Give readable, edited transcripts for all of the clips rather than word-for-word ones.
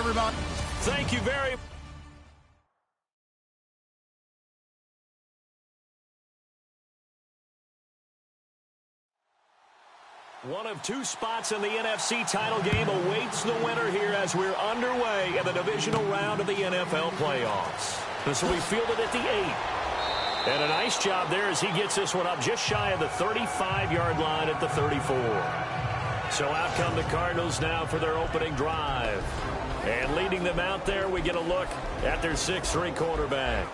everybody. Thank you very much. One of two spots in the NFC title game awaits the winner here as we're underway in the divisional round of the NFL playoffs. This will be fielded at the 8. And a nice job there as he gets this one up just shy of the 35-yard line at the 34. So out come the Cardinals now for their opening drive. And leading them out there, we get a look at their 6'3" quarterback.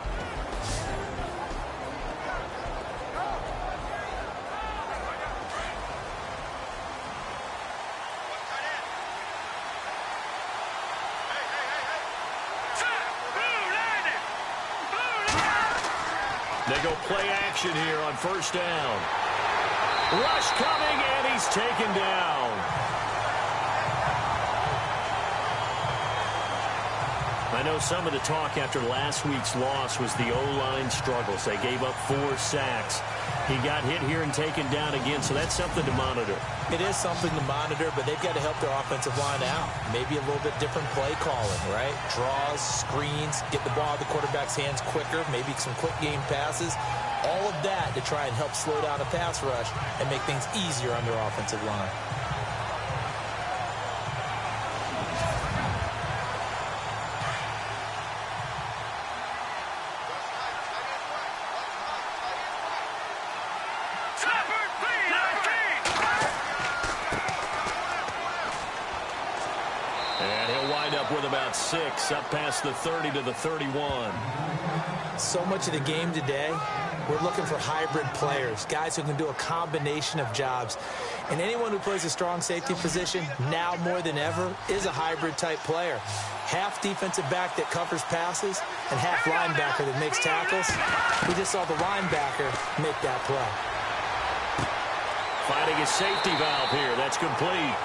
They go play action here on first down. Rush coming, and he's taken down. I know some of the talk after last week's loss was the O-line struggles. They gave up 4 sacks. He got hit here and taken down again, so that's something to monitor. It is something to monitor, but they've got to help their offensive line out. Maybe a little bit different play calling, right? Draws, screens, get the ball out of the quarterback's hands quicker, maybe some quick game passes. All of that to try and help slow down a pass rush and make things easier on their offensive line. With about 6 up past the 30 to the 31. So much of the game today, we're looking for hybrid players, guys who can do a combination of jobs. And anyone who plays a strong safety position, now more than ever, is a hybrid type player. Half defensive back that covers passes and half linebacker that makes tackles. We just saw the linebacker make that play. Finding his safety valve here. That's complete.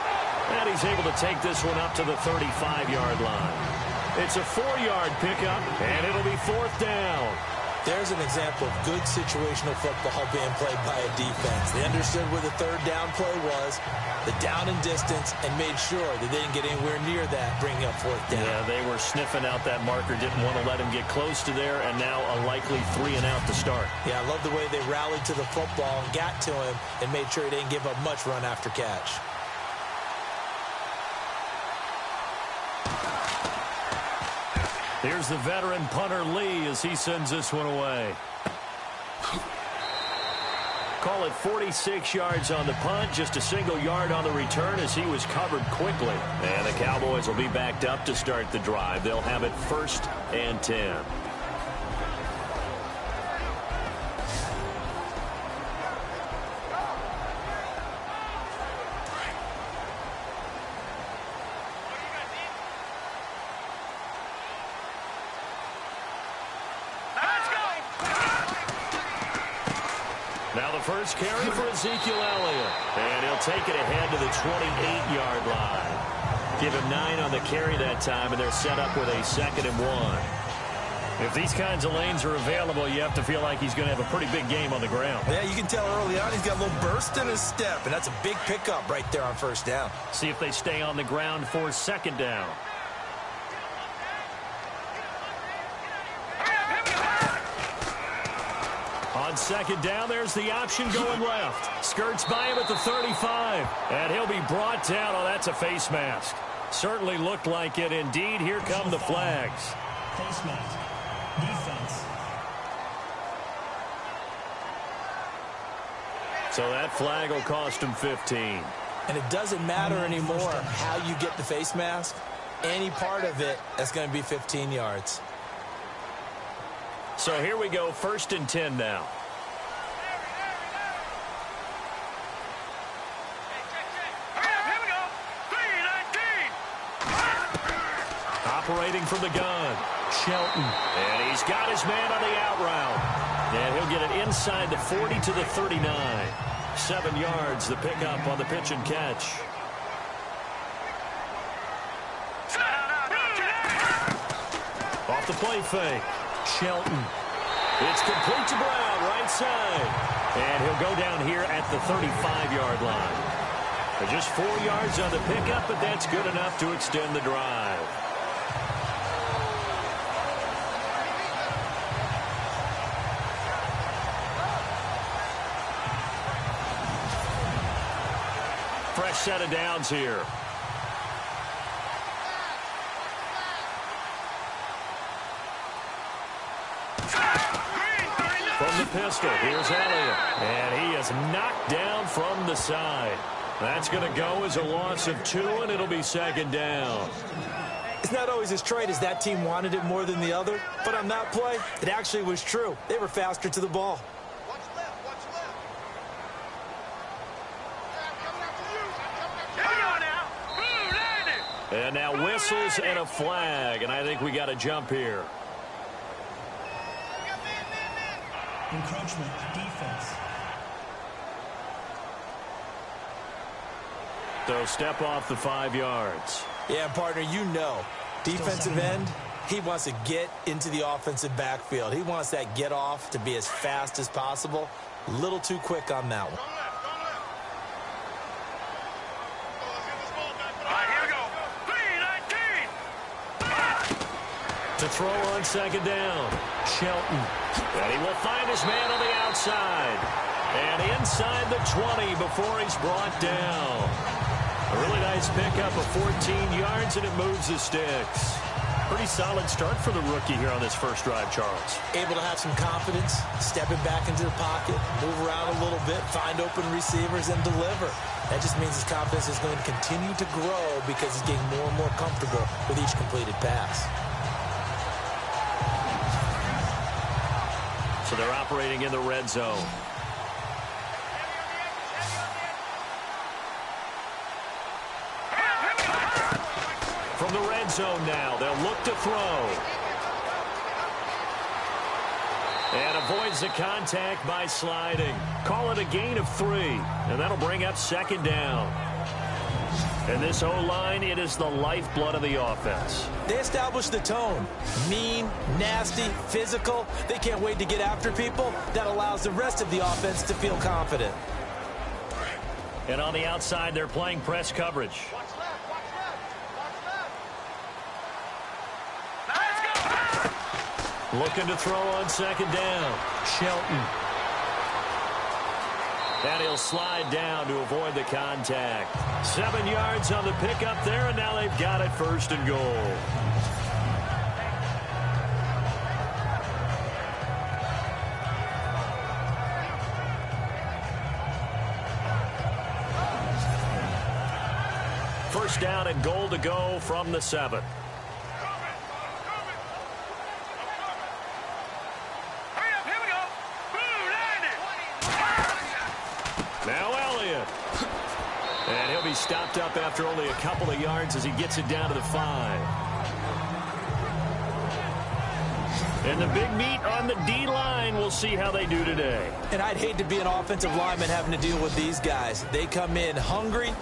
And he's able to take this one up to the 35-yard line. It's a 4-yard pickup, and it'll be 4th down. There's an example of good situational football being played by a defense. They understood where the 3rd down play was, the down and distance, and made sure that they didn't get anywhere near that, bringing up 4th down. Yeah, they were sniffing out that marker, didn't want to let him get close to there, and now a likely 3 and out to start. Yeah, I love the way they rallied to the football and got to him and made sure he didn't give up much run after catch. Here's the veteran punter Lee as he sends this one away. Call it 46 yards on the punt, just a single yard on the return as he was covered quickly. And the Cowboys will be backed up to start the drive. They'll have it 1st and 10. Now the first carry for Ezekiel Elliott. And he'll take it ahead to the 28-yard line. Give him 9 on the carry that time, and they're set up with a 2nd and 1. If these kinds of lanes are available, you have to feel like he's going to have a pretty big game on the ground. Yeah, you can tell early on he's got a little burst in his step, and that's a big pickup right there on 1st down. See if they stay on the ground for 2nd down. On 2nd down, there's the option going left. Skirts by him at the 35. And he'll be brought down. Oh, that's a face mask. Certainly looked like it. Indeed, here come the flags. Face mask. Defense. So that flag will cost him 15. And it doesn't matter anymore how you get the face mask. Any part of it, that's going to be 15 yards. So here we go, 1st and 10 now. Operating from the gun, Shelton. And he's got his man on the out route. And he'll get it inside the 40 to the 39. 7 yards, the pickup on the pitch and catch. Off the play fake. Shelton. It's complete to Brown, right side. And he'll go down here at the 35-yard line. Just 4 yards on the pickup, but that's good enough to extend the drive. fresh set of downs here. From the pistol, here's Elliott. And he is knocked down from the side. That's going to go as a loss of 2, and it'll be second down. It's not always as straight as that team wanted it more than the other, but on that play, it actually was true. They were faster to the ball. And now whistles and a flag, and I think we got to jump here. Encroachment, defense. So step off the 5 yards. Yeah, partner, you know, defensive end, he wants to get into the offensive backfield. He wants that get off to be as fast as possible. A little too quick on that one. To throw on second down, Shelton. And he will find his man on the outside. And inside the 20 before he's brought down. A really nice pickup of 14 yards, and it moves the sticks. Pretty solid start for the rookie here on this first drive, Charles. Able to have some confidence, stepping back into the pocket, move around a little bit, find open receivers, and deliver. That just means his confidence is going to continue to grow because he's getting more and more comfortable with each completed pass. So they're operating in the red zone. From the red zone now, they'll look to throw. And avoids the contact by sliding. Call it a gain of 3, and that'll bring up second down. And this O-line, it is the lifeblood of the offense. They establish the tone. Mean, nasty, physical. They can't wait to get after people. That allows the rest of the offense to feel confident. And on the outside, they're playing press coverage. Looking to throw on second down. Shelton. And he'll slide down to avoid the contact. 7 yards on the pickup there, and now they've got it first and goal. First down and goal to go from the 7. Now Elliott. And he'll be stopped up after only a couple of yards as he gets it down to the 5. And the big meat on the D-line. We'll see how they do today. And I'd hate to be an offensive lineman having to deal with these guys. They come in hungry,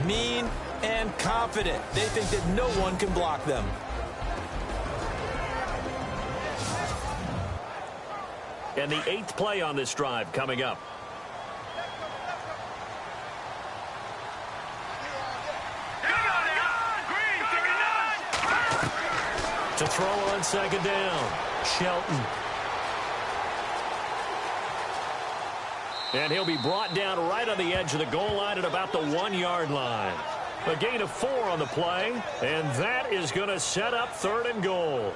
mean, and confident. They think that no one can block them. And the 8th play on this drive coming up. To throw on second down, Shelton. And he'll be brought down right on the edge of the goal line at about the 1-yard line. A gain of 4 on the play, and that is going to set up 3rd and goal.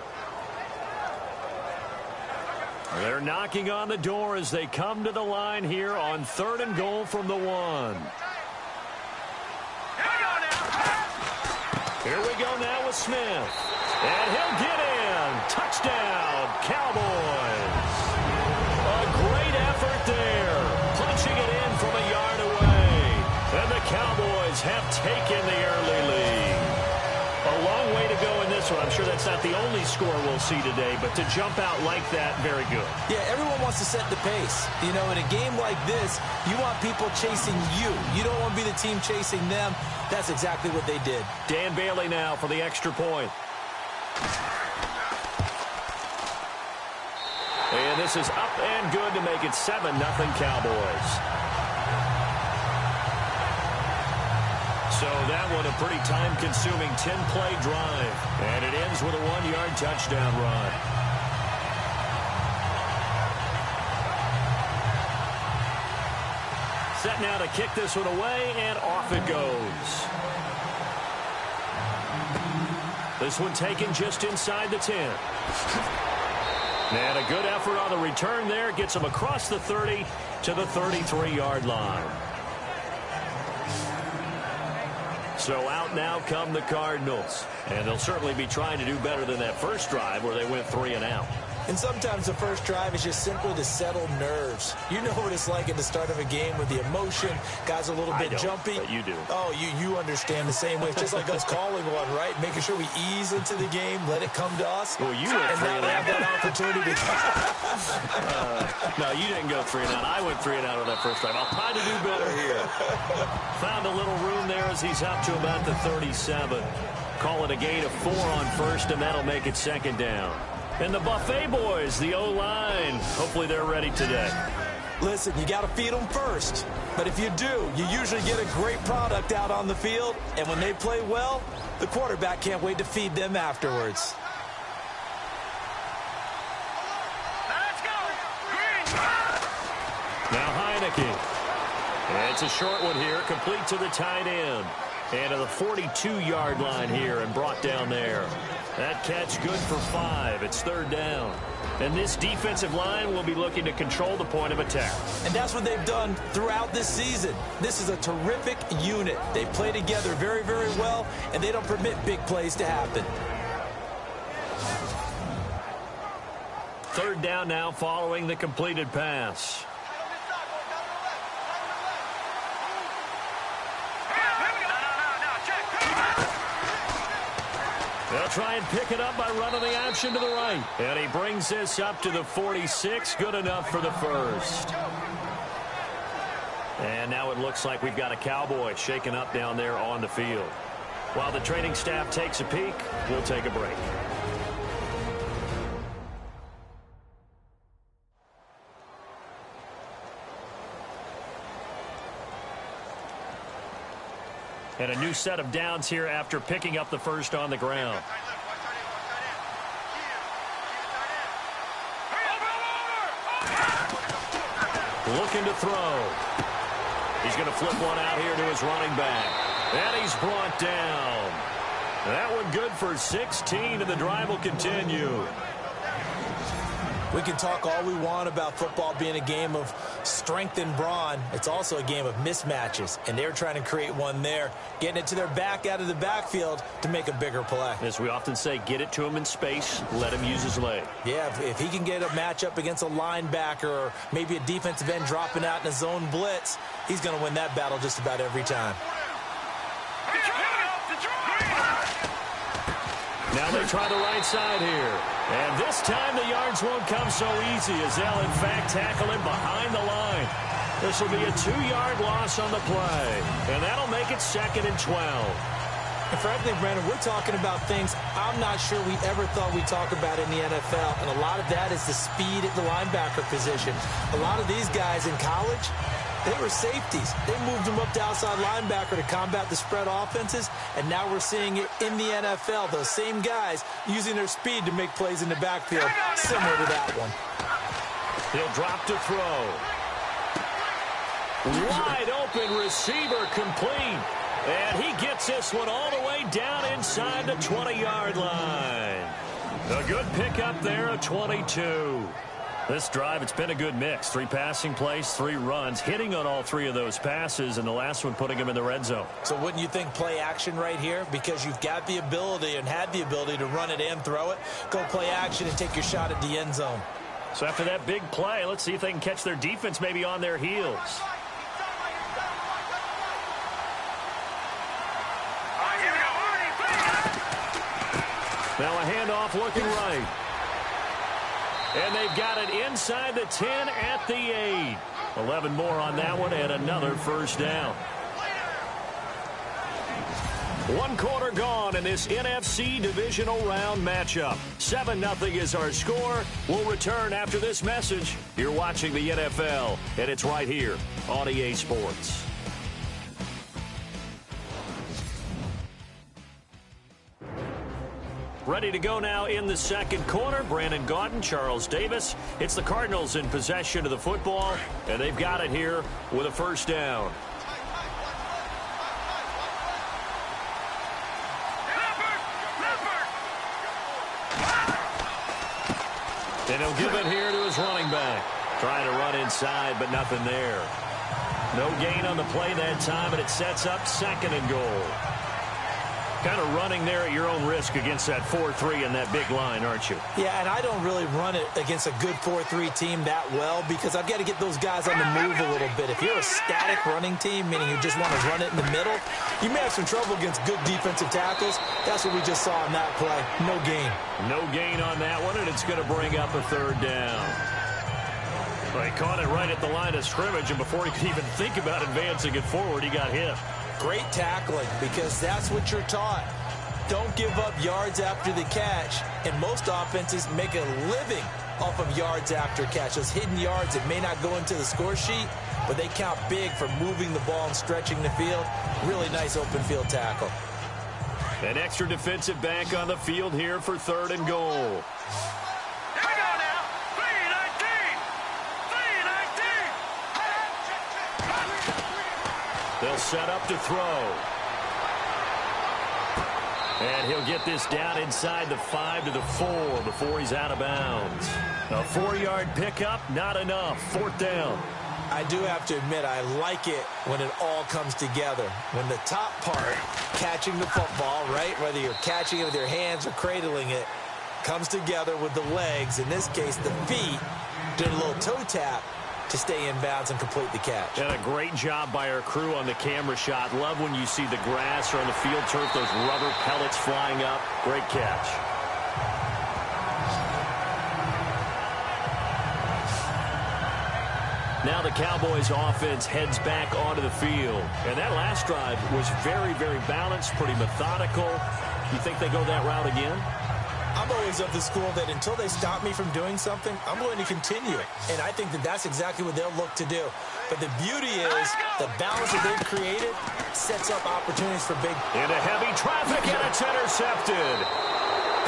They're knocking on the door as they come to the line here on 3rd and goal from the 1. Here we go now with Smith. And he'll get in. Touchdown, Cowboys. A great effort there. Punching it in from a yard away. And the Cowboys have taken the early lead. A long way to go in this one. I'm sure that's not the only score we'll see today, but to jump out like that, very good. Yeah, everyone wants to set the pace. You know, in a game like this, you want people chasing you. You don't want to be the team chasing them. That's exactly what they did. Dan Bailey now for the extra point. And this is up and good to make it 7-0 Cowboys. So that one a pretty time-consuming 10-play drive. And it ends with a 1-yard touchdown run. set now to kick this one away, and off it goes. This one taken just inside the 10. And a good effort on the return there. Gets him across the 30 to the 33-yard line. So out now come the Cardinals. And they'll certainly be trying to do better than that first drive where they went 3 and out. And sometimes the first drive is just simply to settle nerves. You know what it's like at the start of a game with the emotion. Guys are a little bit jumpy. But you do. Oh, you understand the same way. It's just like us calling one, right? Making sure we ease into the game, let it come to us. Well, you went 3 and out. That opportunity. No, you didn't go 3 and out. I went 3 and out on that first drive. I'll try to do better here. Found a little room there as he's up to about the 37. Call it a gain of 4 on first, and that'll make it second down. And the Buffet boys, the O-line, hopefully they're ready today. Listen, you got to feed them first. But if you do, you usually get a great product out on the field. And when they play well, the quarterback can't wait to feed them afterwards. Now Heineke. And it's a short one here, complete to the tight end. And to the 42-yard line here and brought down there. That catch good for 5. It's third down. And this defensive line will be looking to control the point of attack. And that's what they've done throughout this season. This is a terrific unit. They play together very, very well, and they don't permit big plays to happen. Third down now following the completed pass. They'll try and pick it up by running the option to the right. And he brings this up to the 46. Good enough for the first. And now it looks like we've got a Cowboy shaken up down there on the field. While the training staff takes a peek, we'll take a break. And a new set of downs here after picking up the first on the ground. Looking to throw. He's going to flip one out here to his running back. And he's brought down. That one good for 16, and the drive will continue. We can talk all we want about football being a game of strength and brawn. It's also a game of mismatches, and they're trying to create one there, getting it to their back out of the backfield to make a bigger play. As we often say, get it to him in space, let him use his leg. Yeah, if he can get a matchup against a linebacker or maybe a defensive end dropping out in a zone blitz, he's going to win that battle just about every time. Now they try the right side here. And this time the yards won't come so easy as they'll, in fact, tackle him behind the line. This will be a 2-yard loss on the play. And that'll make it 2nd and 12. And frankly, Brandon, we're talking about things I'm not sure we ever thought we'd talk about in the NFL. And a lot of that is the speed at the linebacker position. A lot of these guys in college, they were safeties. They moved them up to outside linebacker to combat the spread offenses, and now we're seeing it in the NFL. Those same guys using their speed to make plays in the backfield, similar to that one. He'll drop to throw. Wide open receiver complete. And he gets this one all the way down inside the 20-yard line. A good pickup there, a 22. This drive, it's been a good mix. 3 passing plays, 3 runs, hitting on all 3 of those passes, and the last one putting him in the red zone. So wouldn't you think play action right here? Because you've got the ability and had the ability to run it and throw it. Go play action and take your shot at the end zone. So after that big play, let's see if they can catch their defense maybe on their heels. Now a handoff looking right. And they've got it inside the 10 at the 8. 11 more on that one and another first down. 1 quarter gone in this NFC divisional round matchup. 7-0 is our score. We'll return after this message. You're watching the NFL, and it's right here on EA Sports. Ready to go now in the second quarter. Brandon Gaudin, Charles Davis. It's the Cardinals in possession of the football, and they've got it here with a first down. And he'll give it here to his running back. Trying to run inside, but nothing there. No gain on the play that time, and it sets up second and goal. Kind of running there at your own risk against that 4-3 and that big line, aren't you? Yeah, and I don't really run it against a good 4-3 team that well because I've got to get those guys on the move a little bit. If you're a static running team, meaning you just want to run it in the middle, you may have some trouble against good defensive tackles. That's what we just saw on that play. No gain. No gain on that one, and it's going to bring up a third down. Well, he caught it right at the line of scrimmage, and before he could even think about advancing it forward, he got hit. Great tackling because that's what you're taught. Don't give up yards after the catch, and most offenses make a living off of yards after catch. Those hidden yards that may not go into the score sheet, but they count big for moving the ball and stretching the field. Really nice open field tackle. An extra defensive back on the field here for third and goal. They'll set up to throw. And he'll get this down inside the 5 to the 4 before he's out of bounds. A 4-yard pickup, not enough. Fourth down. I do have to admit, I like it when it all comes together. When the top part, catching the football, right, whether you're catching it with your hands or cradling it, comes together with the legs, in this case the feet, doing a little toe tap to stay in bounds and complete the catch. And a great job by our crew on the camera shot. Love when you see the grass or on the field turf, those rubber pellets flying up. Great catch. Now the Cowboys offense heads back onto the field. And that last drive was very, very balanced, pretty methodical. You think they go that route again? I'm always of the school that until they stop me from doing something, I'm going to continue it. And I think that that's exactly what they'll look to do. But the beauty is the balance that they've created sets up opportunities for big. Into heavy traffic, and it's intercepted.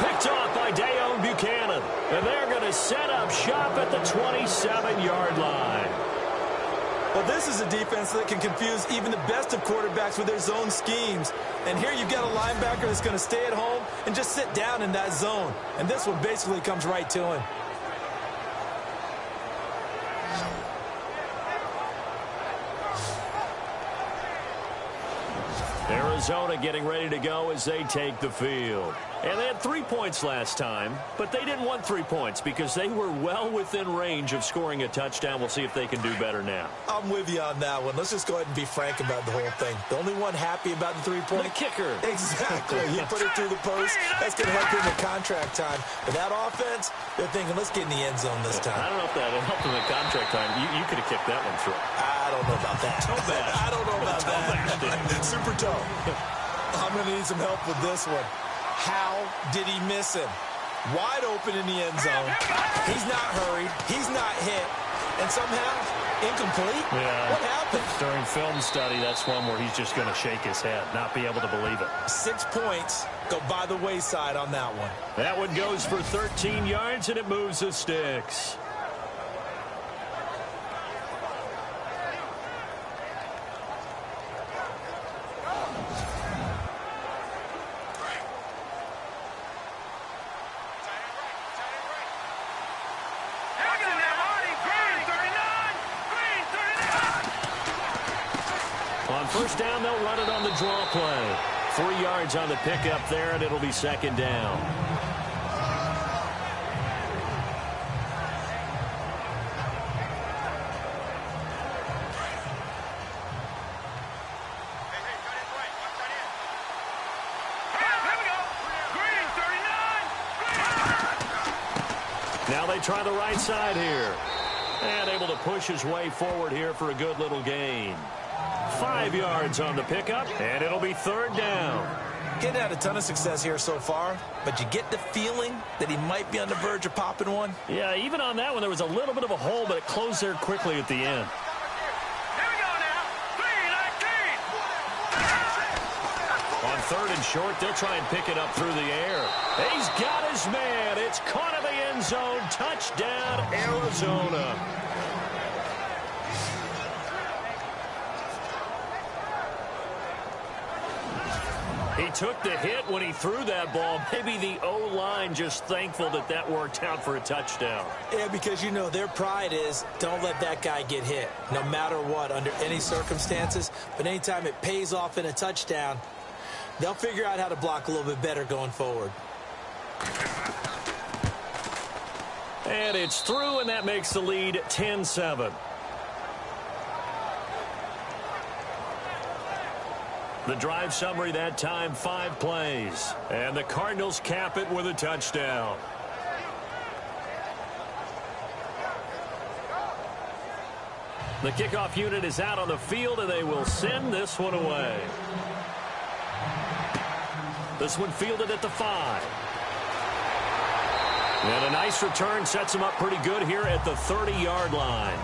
Picked off by Dayon Buchanan. And they're going to set up shop at the 27-yard line. Well, this is a defense that can confuse even the best of quarterbacks with their zone schemes. And here you've got a linebacker that's going to stay at home and just sit down in that zone. And this one basically comes right to him. Arizona getting ready to go as they take the field. And they had 3 points last time, but they didn't want 3 points because they were well within range of scoring a touchdown. We'll see if they can do better now. I'm with you on that one. Let's just go ahead and be frank about the whole thing. The only one happy about the 3-point. The kicker. Exactly. He put it through the post. That's going to help him in contract time. But that offense, they're thinking, let's get in the end zone this time. I don't know if that helped him in contract time. You could have kicked that one through. I don't know about that. Toe bash. I don't know about that. Bash, Super toe. I'm going to need some help with this one. How did he miss him? Wide open in the end zone. He's not hurried. He's not hit. And somehow, incomplete? Yeah. What happened? During film study, that's one where he's just going to shake his head, not be able to believe it. 6 points go by the wayside on that one. That one goes for 13 yards, and it moves the sticks. First down, they'll run it on the draw play. 3 yards on the pickup there, and it'll be second down. Now they try the right side here. And able to push his way forward here for a good little gain. 5 yards on the pickup, and it'll be third down. Getting had a ton of success here so far, but you get the feeling that he might be on the verge of popping one. Yeah, even on that one, there was a little bit of a hole, but it closed there quickly at the end. On third and short. They'll try and pick it up through the air. He's got his man. It's caught in the end zone. Touchdown, Arizona. He took the hit when he threw that ball. Maybe the O-line just thankful that that worked out for a touchdown. Yeah, because, you know, their pride is don't let that guy get hit, no matter what, under any circumstances. But anytime it pays off in a touchdown, they'll figure out how to block a little bit better going forward. And it's through, and that makes the lead 10-7. The drive summary that time, 5 plays. And the Cardinals cap it with a touchdown. The kickoff unit is out on the field, and they will send this one away. This one fielded at the 5. And a nice return sets him up pretty good here at the 30-yard line.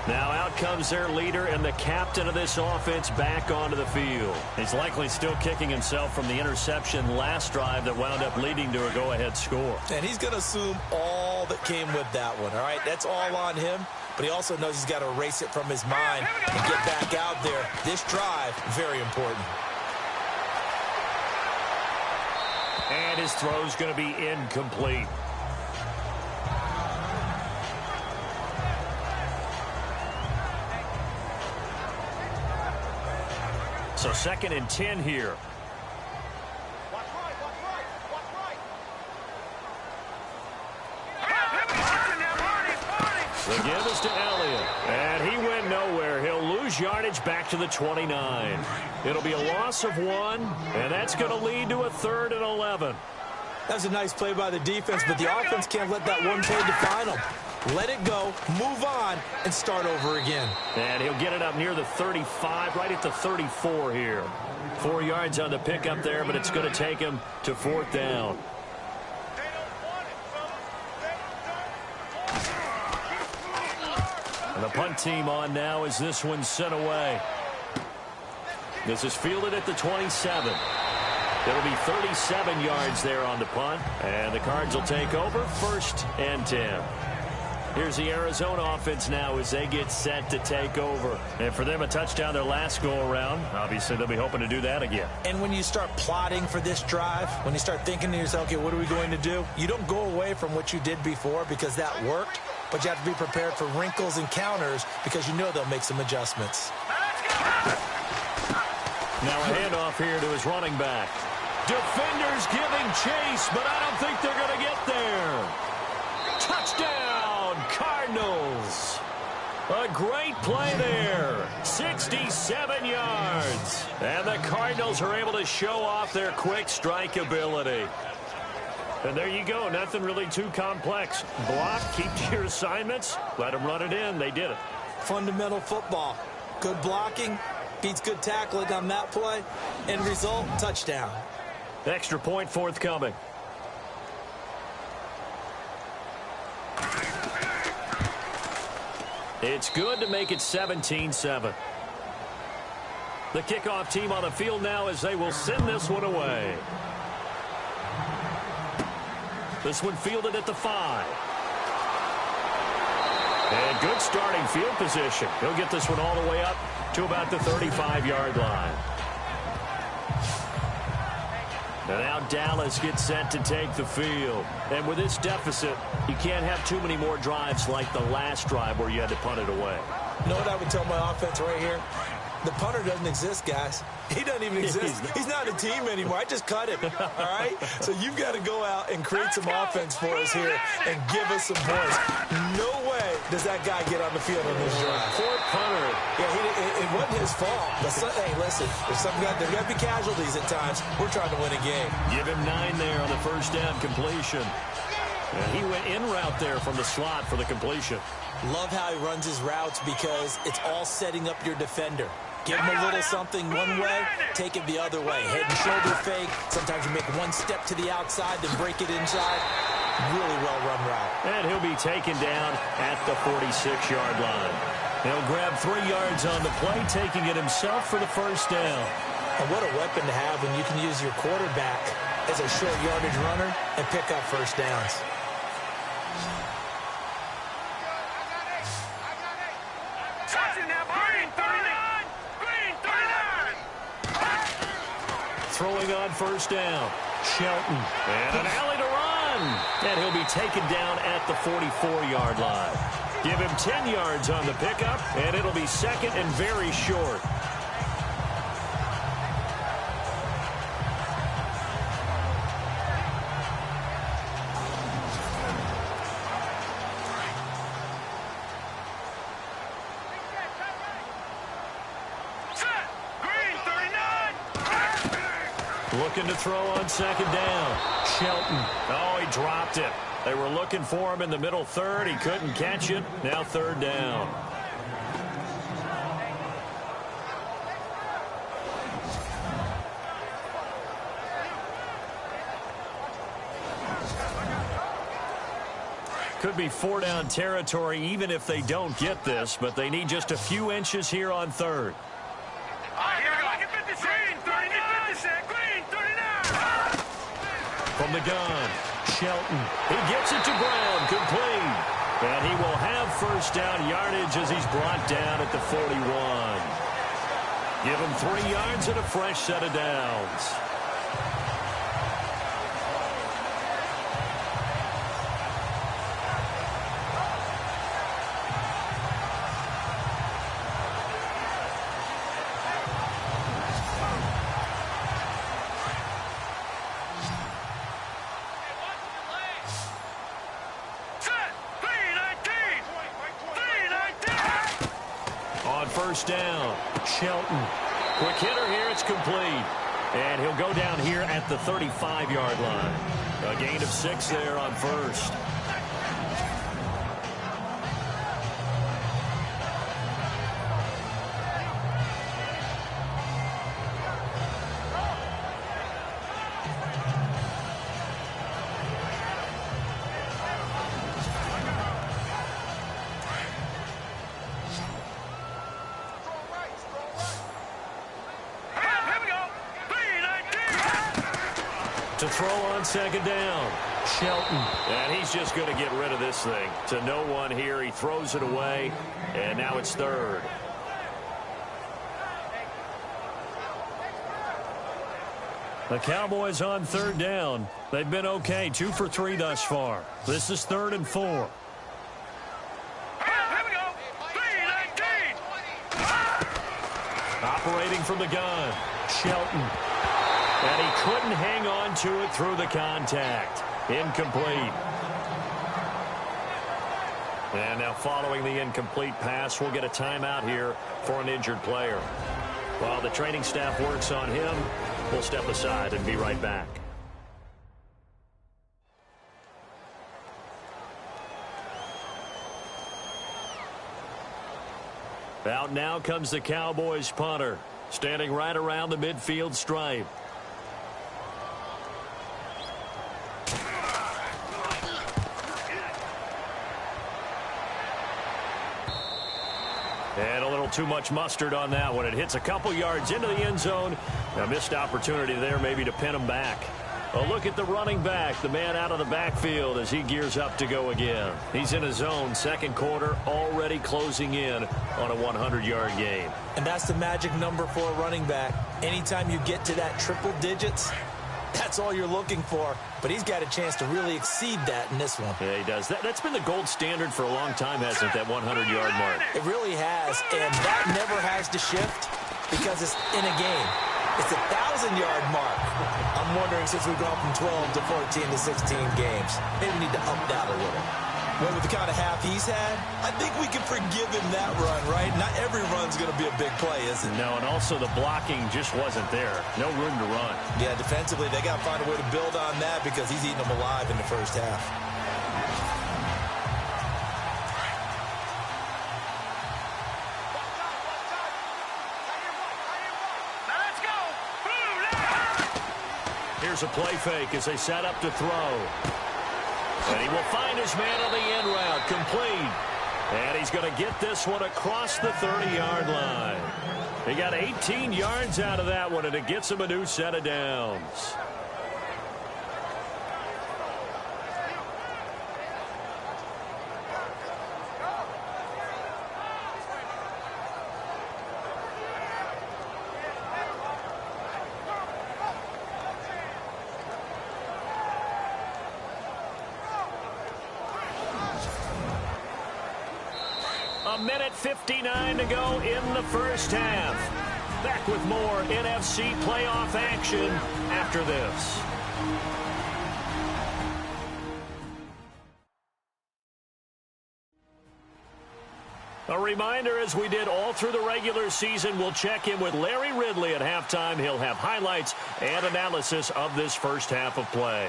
Now out comes their leader and the captain of this offense back onto the field. He's likely still kicking himself from the interception last drive that wound up leading to a go-ahead score. And he's going to assume all that came with that one, all right? That's all on him, but he also knows he's got to erase it from his mind and get back out there. This drive, very important. And his throw's going to be incomplete. So 2nd and 10 here. The give is to Elliott. And he went nowhere. He'll lose yardage back to the 29. It'll be a loss of 1, and that's going to lead to a 3rd and 11. That's a nice play by the defense, but the offense can't let that one play define them. Let it go, move on, and start over again. And he'll get it up near the 35, right at the 34 here. 4 yards on the pickup there, but it's going to take him to 4th down. And the punt team on now as this one's sent away. This is fielded at the 27. It'll be 37 yards there on the punt, and the Cards will take over 1st and 10. Here's the Arizona offense now as they get set to take over. And for them, a touchdown their last go-around. Obviously, they'll be hoping to do that again. And when you start plotting for this drive, when you start thinking to yourself, okay, what are we going to do? You don't go away from what you did before because that worked, but you have to be prepared for wrinkles and counters because you know they'll make some adjustments. Now a handoff here to his running back. Defenders giving chase, but I don't think they're going to get there. Touchdown, Cardinals. A great play there. 67 yards. And the Cardinals are able to show off their quick strike ability. And there you go. Nothing really too complex. Block, keep to your assignments, let them run it in. They did it. Fundamental football. Good blocking beats good tackling on that play. End result, touchdown. Extra point forthcoming. It's good to make it 17-7. The kickoff team on the field now as they will send this one away. This one fielded at the 5. And good starting field position. He'll get this one all the way up to about the 35-yard line. And now Dallas gets set to take the field. And with this deficit, you can't have too many more drives like the last drive where you had to punt it away. You know what I would tell my offense right here? The punter doesn't exist, guys. He doesn't even exist. He's not a team anymore. I just cut him, all right? So you've got to go out and create some offense for us here and give us some points. No way does that guy get on the field on this drive. Poor punter. Yeah, it wasn't his fault. But hey, listen, there's got to be casualties at times. We're trying to win a game. Give him 9 there on the first down completion. And he went in route there from the slot for the completion. Love how he runs his routes because it's all setting up your defender. Give him a little something one way, take it the other way. Head and shoulder fake. Sometimes you make one step to the outside, then break it inside. Really well-run route. And he'll be taken down at the 46-yard line. He'll grab 3 yards on the play, taking it himself for the first down. And what a weapon to have when you can use your quarterback as a short yardage runner and pick up first downs. Throwing on first down. Shelton. And an alley to run. And he'll be taken down at the 44-yard line. Give him 10 yards on the pickup, and it'll be second and very short. Looking to throw on second down. Shelton. Oh, he dropped it. They were looking for him in the middle third. He couldn't catch it. Now third down. Could be 4-down territory even if they don't get this, but they need just a few inches here on third. From the gun, Shelton. He gets it to Brown, complete. And he will have first down yardage as he's brought down at the 41. Give him 3 yards and a fresh set of downs. First down. Shelton. Quick hitter here. It's complete. And he'll go down here at the 35-yard line. A gain of 6 there on first. To throw on second down. Shelton. And he's just going to get rid of this thing. To no one here. He throws it away. And now it's third. The Cowboys on third down. They've been okay. 2 for 3 thus far. This is 3rd and 4. Operating from the gun. Shelton. And he couldn't hang on to it through the contact. Incomplete. And now following the incomplete pass, we'll get a timeout here for an injured player. While the training staff works on him, we'll step aside and be right back. Out now comes the Cowboys punter, standing right around the midfield stripe. And a little too much mustard on that one. It hits a couple yards into the end zone. A missed opportunity there maybe to pin him back. A look at the running back, the man out of the backfield as he gears up to go again. He's in his zone, second quarter, already closing in on a 100-yard game. And that's the magic number for a running back. Anytime you get to that triple digits, that's all you're looking for. But he's got a chance to really exceed that in this one. Yeah, he does. That's been the gold standard for a long time, hasn't it, that 100-yard mark? It really has, and that never has to shift because it's in a game. It's a 1,000-yard mark. I'm wondering, since we've gone from 12 to 14 to 16 games, maybe we need to up that a little. Well, with the kind of half he's had, I think we can forgive him that run, right? Not every run's going to be a big play, is it? No, and also the blocking just wasn't there. No room to run. Yeah, defensively, they got to find a way to build on that because he's eating them alive in the first half. Here's a play fake as they set up to throw. And he will find his man on the end route. Complete. And he's going to get this one across the 30-yard line. He got 18 yards out of that one, and it gets him a new set of downs. A minute 59 to go in the first half. Back with more NFC playoff action after this. A reminder, as we did all through the regular season, we'll check in with Larry Ridley at halftime. He'll have highlights and analysis of this first half of play.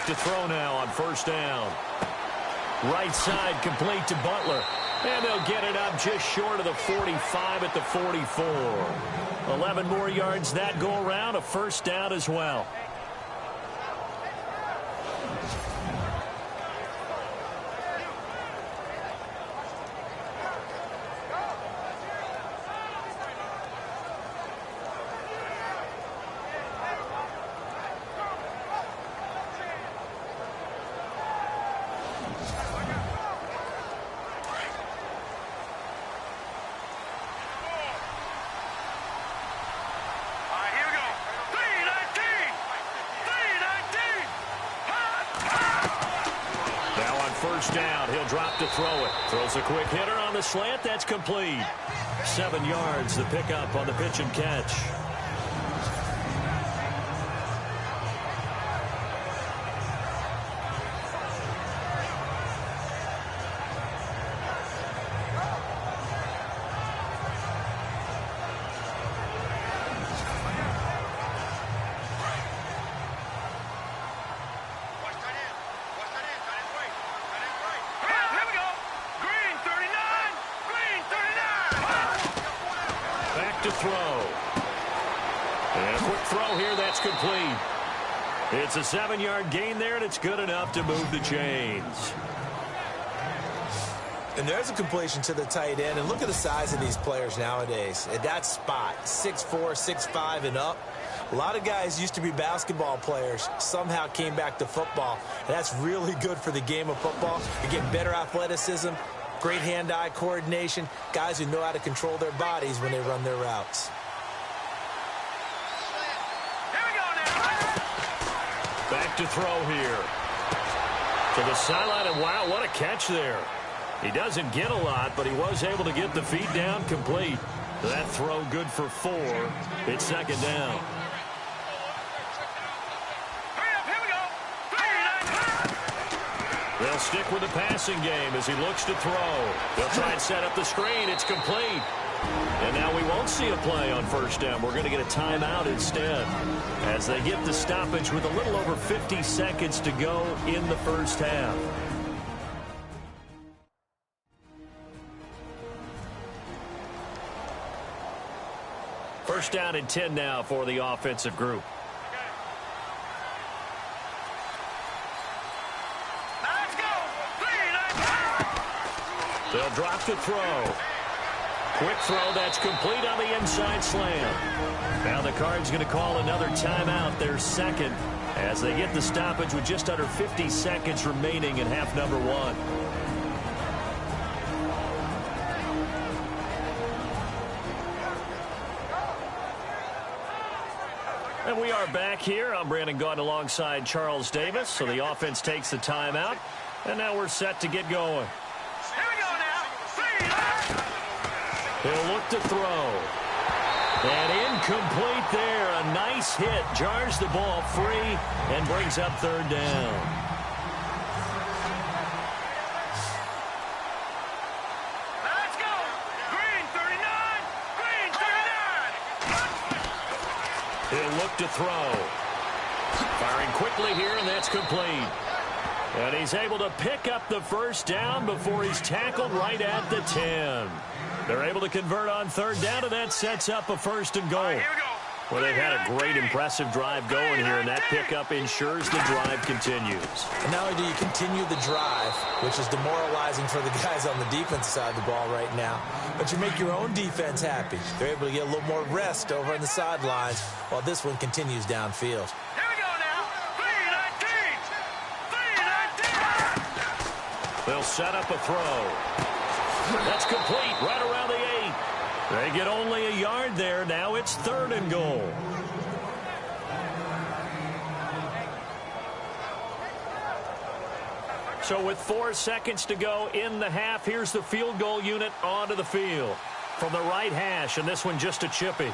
To throw now on first down. Right side complete to Butler. And they'll get it up just short of the 45 at the 44. 11 more yards that go around. A first down as well. First down, he'll drop to throw it. Throws a quick hitter on the slant. That's complete. 7 yards, the pickup on the pitch and catch. To throw. And a quick throw here, that's complete. It's a 7-yard gain there, and it's good enough to move the chains. And there's a completion to the tight end. And look at the size of these players nowadays. At that spot, 6'4", 6'5", and up. A lot of guys used to be basketball players, somehow came back to football. And that's really good for the game of football. You get better athleticism, great hand-eye coordination, guys who know how to control their bodies when they run their routes. Here we go now. Back to throw here. To the sideline, and wow, what a catch there. He doesn't get a lot, but he was able to get the feet down complete. That throw good for 4. It's second down. They'll stick with the passing game as he looks to throw. They'll try and set up the screen. It's complete. And now we won't see a play on first down. We're going to get a timeout instead as they get the stoppage with a little over 50 seconds to go in the first half. First down and 10 now for the offensive group. They'll drop to throw. Quick throw, that's complete on the inside slam. Now the Cards going to call another timeout, their second, as they get the stoppage with just under 50 seconds remaining in half number 1. And we are back here. I'm Brandon Gaudin alongside Charles Davis. So the offense takes the timeout, and now we're set to get going. He'll look to throw. And incomplete there. A nice hit. Jars the ball free and brings up third down. Let's go. Green 39. Green 39. He'll look to throw. Firing quickly here, and that's complete. And he's able to pick up the first down before he's tackled right at the 10. They're able to convert on third down, and that sets up a first and goal. All right, here we go. Well, they've had a great, impressive drive going here, and that pickup ensures the drive continues. And not only do you continue the drive, which is demoralizing for the guys on the defense side of the ball right now, but you make your own defense happy. They're able to get a little more rest over on the sidelines while this one continues downfield. Here we go now. 3-19. They'll set up a throw. That's complete right around the 8. They get only a yard there. Now it's 3rd and goal. So with 4 seconds to go in the half, here's the field goal unit onto the field. From the right hash, and this one just a chippy.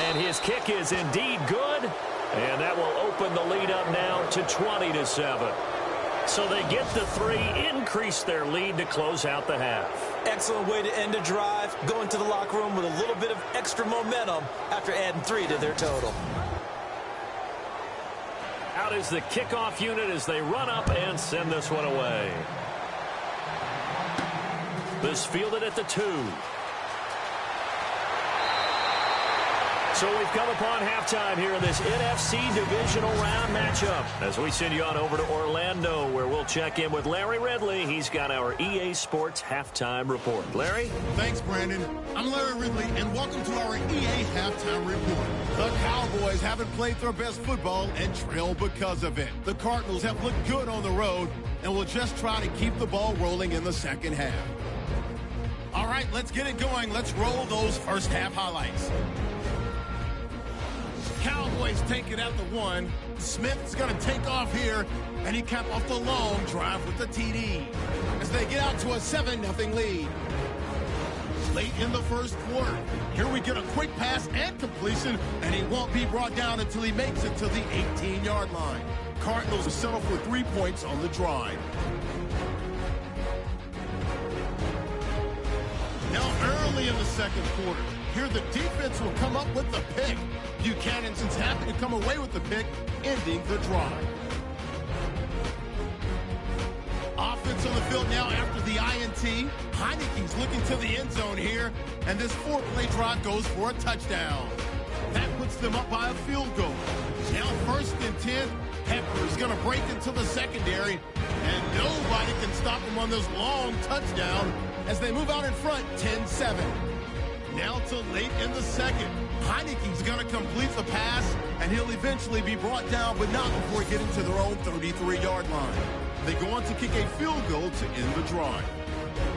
And his kick is indeed good. And that will open the lead up now to 20-7. So they get the 3, increase their lead to close out the half. Excellent way to end a drive. Go into the locker room with a little bit of extra momentum after adding 3 to their total. Out is the kickoff unit as they run up and send this one away. This fielded at the 2. So we've come upon halftime here in this NFC divisional round matchup as we send you on over to Orlando, where we'll check in with Larry Ridley. He's got our EA Sports halftime report. Larry? Thanks, Brandon. I'm Larry Ridley, and welcome to our EA halftime report. The Cowboys haven't played their best football and trail because of it. The Cardinals have looked good on the road and will just try to keep the ball rolling in the second half. All right, let's get it going. Let's roll those first half highlights. Cowboys take it at the 1. Smith's going to take off here, and he capped off the long drive with the TD as they get out to a 7-0 lead. Late in the first quarter, here we get a quick pass and completion, and he won't be brought down until he makes it to the 18-yard line. Cardinals settle for 3 points on the drive. Now early in the second quarter, here the defense will come up with the pick. Buchanan's happy to come away with the pick, ending the drive. Offense on the field now after the INT. Heineke's looking to the end zone here, and this 4-play drive goes for a touchdown. That puts them up by a field goal. Now 1st and 10, Pepper's going to break into the secondary, and nobody can stop him on this long touchdown as they move out in front 10-7. Now to late in the second. Heineke's going to complete the pass, and he'll eventually be brought down, but not before getting to their own 33-yard line. They go on to kick a field goal to end the drive.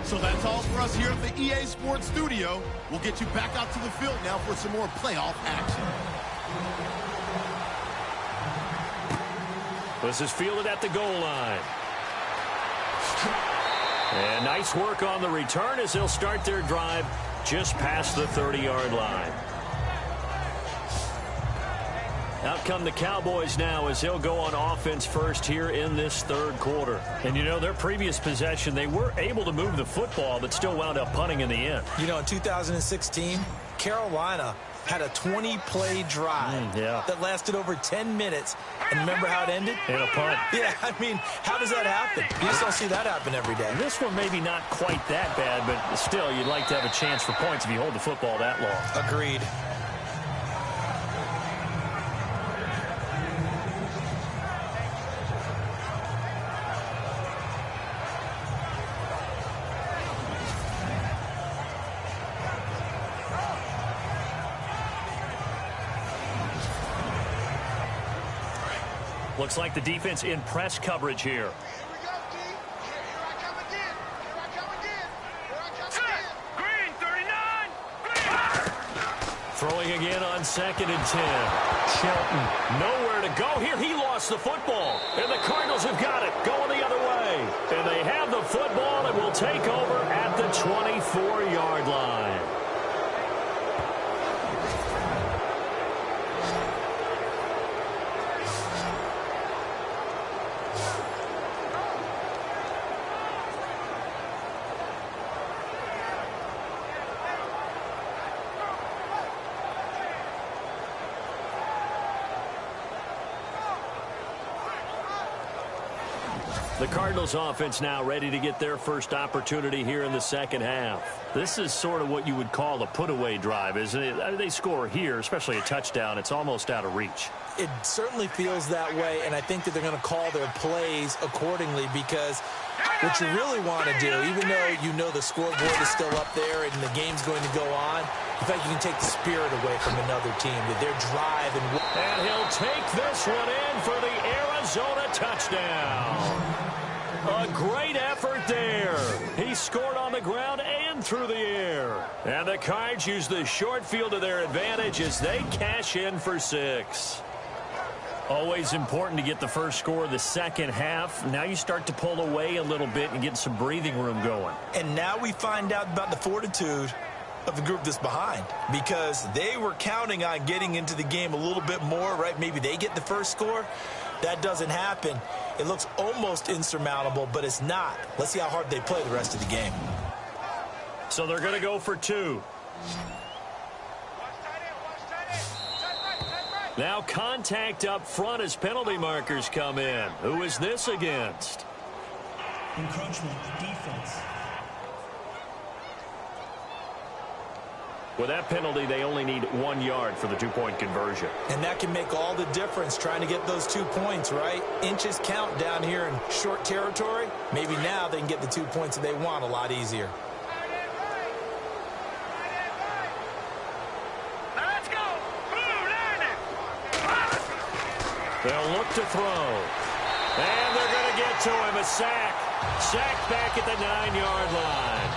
So that's all for us here at the EA Sports Studio. We'll get you back out to the field now for some more playoff action. This is fielded at the goal line. And nice work on the return as they'll start their drive just past the 30-yard line. Out come the Cowboys now as they'll go on offense first here in this 3rd quarter. And, you know, their previous possession, they were able to move the football but still wound up punting in the end. You know, in 2016, Carolina had a 20-play drive that lasted over 10 minutes. And remember how it ended? In a punt. Yeah, I mean, how does that happen? You just don't see that happen every day. This one maybe not quite that bad, but still, you'd like to have a chance for points if you hold the football that long. Agreed. Looks like the defense in press coverage here. Throwing again on 2nd and 10. Shelton nowhere to go here. He lost the football. And the Cardinals have got it going the other way. And they have the football and will take over at the 24-yard line. The Cardinals offense now ready to get their first opportunity here in the second half. This is sort of what you would call a put-away drive, isn't it? I mean, they score here, especially a touchdown. It's almost out of reach. It certainly feels that way, and I think that they're going to call their plays accordingly because what you really want to do, even though you know the scoreboard is still up there and the game's going to go on, in fact, you can take the spirit away from another team, that their drive. And he'll take this one in for the Arizona touchdown. A great effort there. He scored on the ground and through the air. And the Cards use the short field to their advantage as they cash in for 6. Always important to get the first score of the second half. Now you start to pull away a little bit and get some breathing room going. And now we find out about the fortitude of the group that's behind, because they were counting on getting into the game a little bit more, right? Maybe they get the first score. That doesn't happen. It looks almost insurmountable, but it's not. Let's see how hard they play the rest of the game. So they're going to go for 2. Now contact up front as penalty markers come in. Who is this against? Encroachment, defense. With that penalty, they only need 1 yard for the 2-point conversion. And that can make all the difference trying to get those 2 points, right? Inches count down here in short territory. Maybe now they can get the 2 points that they want a lot easier. Let's go. Blue Lightning. They'll look to throw. And they're going to get to him. A sack. Sack back at the 9-yard line.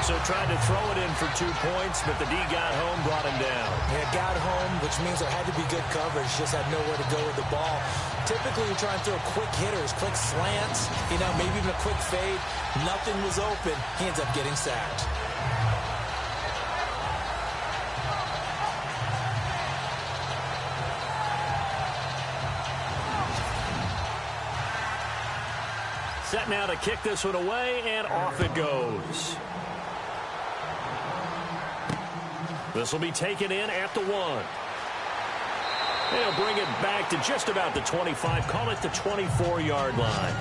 So tried to throw it in for 2 points, but the D got home, brought him down. Yeah, got home, which means there had to be good coverage. Just had nowhere to go with the ball. Typically, you try and throw quick hitters, quick slants, maybe even a quick fade. Nothing was open. He ends up getting sacked. Set now to kick this one away, and off it goes. This will be taken in at the 1. They'll bring it back to just about the 25. Call it the 24-yard line.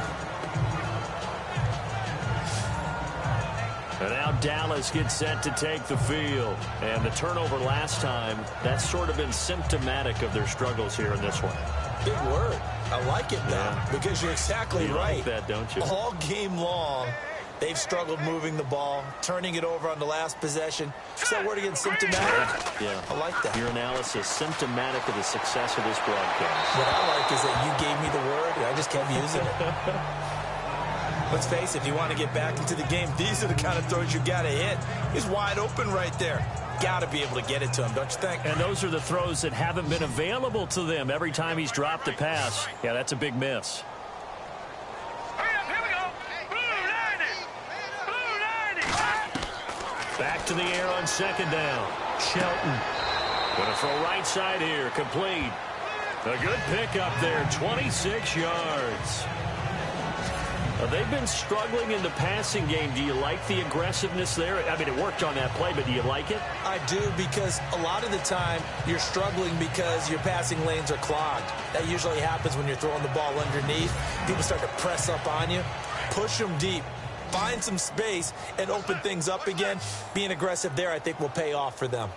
And now Dallas gets set to take the field. And the turnover last time, that's sort of been symptomatic of their struggles here in this one. Big word. I like it, though, because you're exactly right. You like that, don't you? All game long, they've struggled moving the ball, turning it over on the last possession. Is that word again, symptomatic? Yeah. I like that. Your analysis, symptomatic of the success of this broadcast. What I like is that you gave me the word, and I just kept using it. Let's face it, if you want to get back into the game, these are the kind of throws you got to hit. He's wide open right there. Got to be able to get it to him, don't you think? And those are the throws that haven't been available to them every time he's dropped a pass. Yeah, that's a big miss. Back to the air on second down. Shelton. Going to throw right side here. Complete. A good pickup there. 26 yards. They've been struggling in the passing game. Do you like the aggressiveness there? I mean, it worked on that play, but do you like it? I do, because a lot of the time you're struggling because your passing lanes are clogged. That usually happens when you're throwing the ball underneath. People start to press up on you. Push them deep. Find some space and open things up again. Being aggressive there, I think, will pay off for them.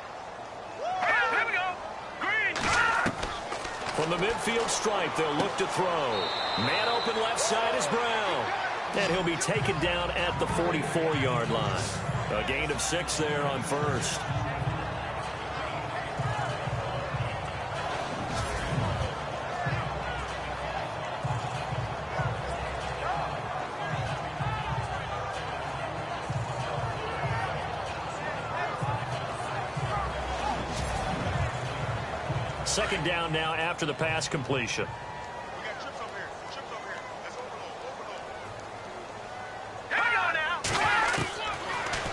Here we go. Green. From the midfield stripe, they'll look to throw. Man open left side is Brown. And he'll be taken down at the 44-yard line. A gain of 6 there on first. Second down now after the pass completion.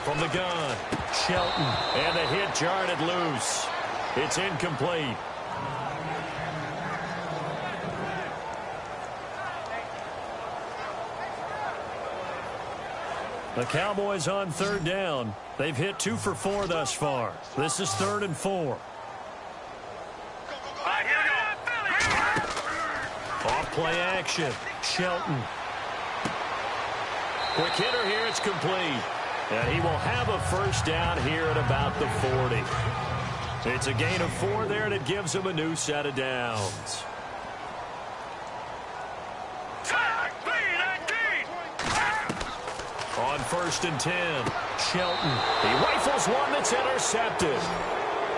From the gun, Shelton. And the hit jarred it loose. It's incomplete. The Cowboys on third down. They've hit 2 for 4 thus far. This is 3rd and 4. Off play action. Shelton. Quick hitter here. It's complete. And he will have a first down here at about the 40. It's a gain of 4 there, and it gives him a new set of downs. On 1st and 10, Shelton. He rifles one that's intercepted.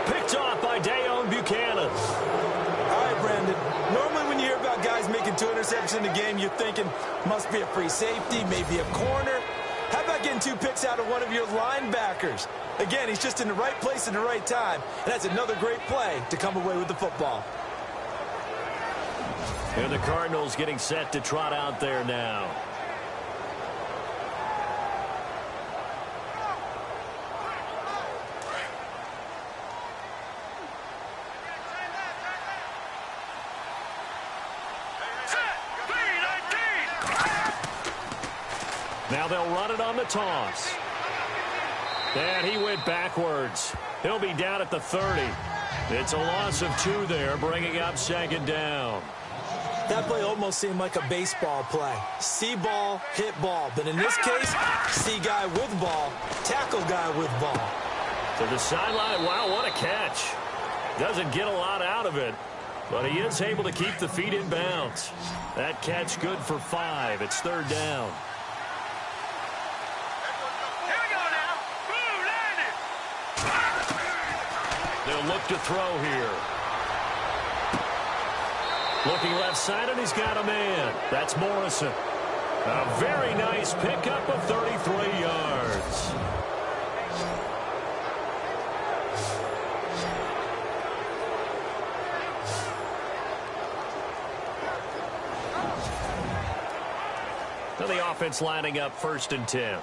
Picked off by Dayon Buchanan. All right, Brandon. Normally when you hear about guys making 2 interceptions in a game, you're thinking must be a free safety, maybe a corner. How about getting 2 picks out of one of your linebackers? Again, he's just in the right place at the right time. And that's another great play to come away with the football. And the Cardinals getting set to trot out there now. Now they'll run it on the toss. And he went backwards. He'll be down at the 30. It's a loss of 2 there, bringing up 2nd down. That play almost seemed like a baseball play. See ball, hit ball. But in this case, see guy with ball, tackle guy with ball. To the sideline. Wow, what a catch. Doesn't get a lot out of it, but he is able to keep the feet in bounds. That catch good for 5. It's 3rd down. They'll look to throw here. Looking left side, and he's got a man. That's Morrison. A very nice pickup of 33 yards. So the offense lining up 1st and 10.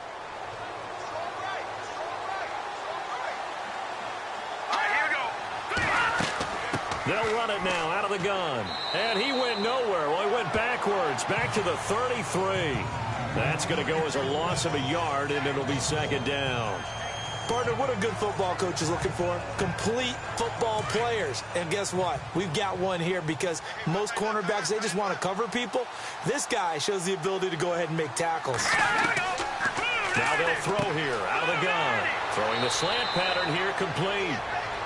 They'll run it now out of the gun. And he went nowhere. Well, he went backwards, back to the 33. That's going to go as a loss of a yard, and it'll be 2nd down. Partner, what a good football coach is looking for. Complete football players. And guess what? We've got one here because most cornerbacks, they just want to cover people. This guy shows the ability to go ahead and make tackles. Now they'll throw here out of the gun. Throwing the slant pattern here complete.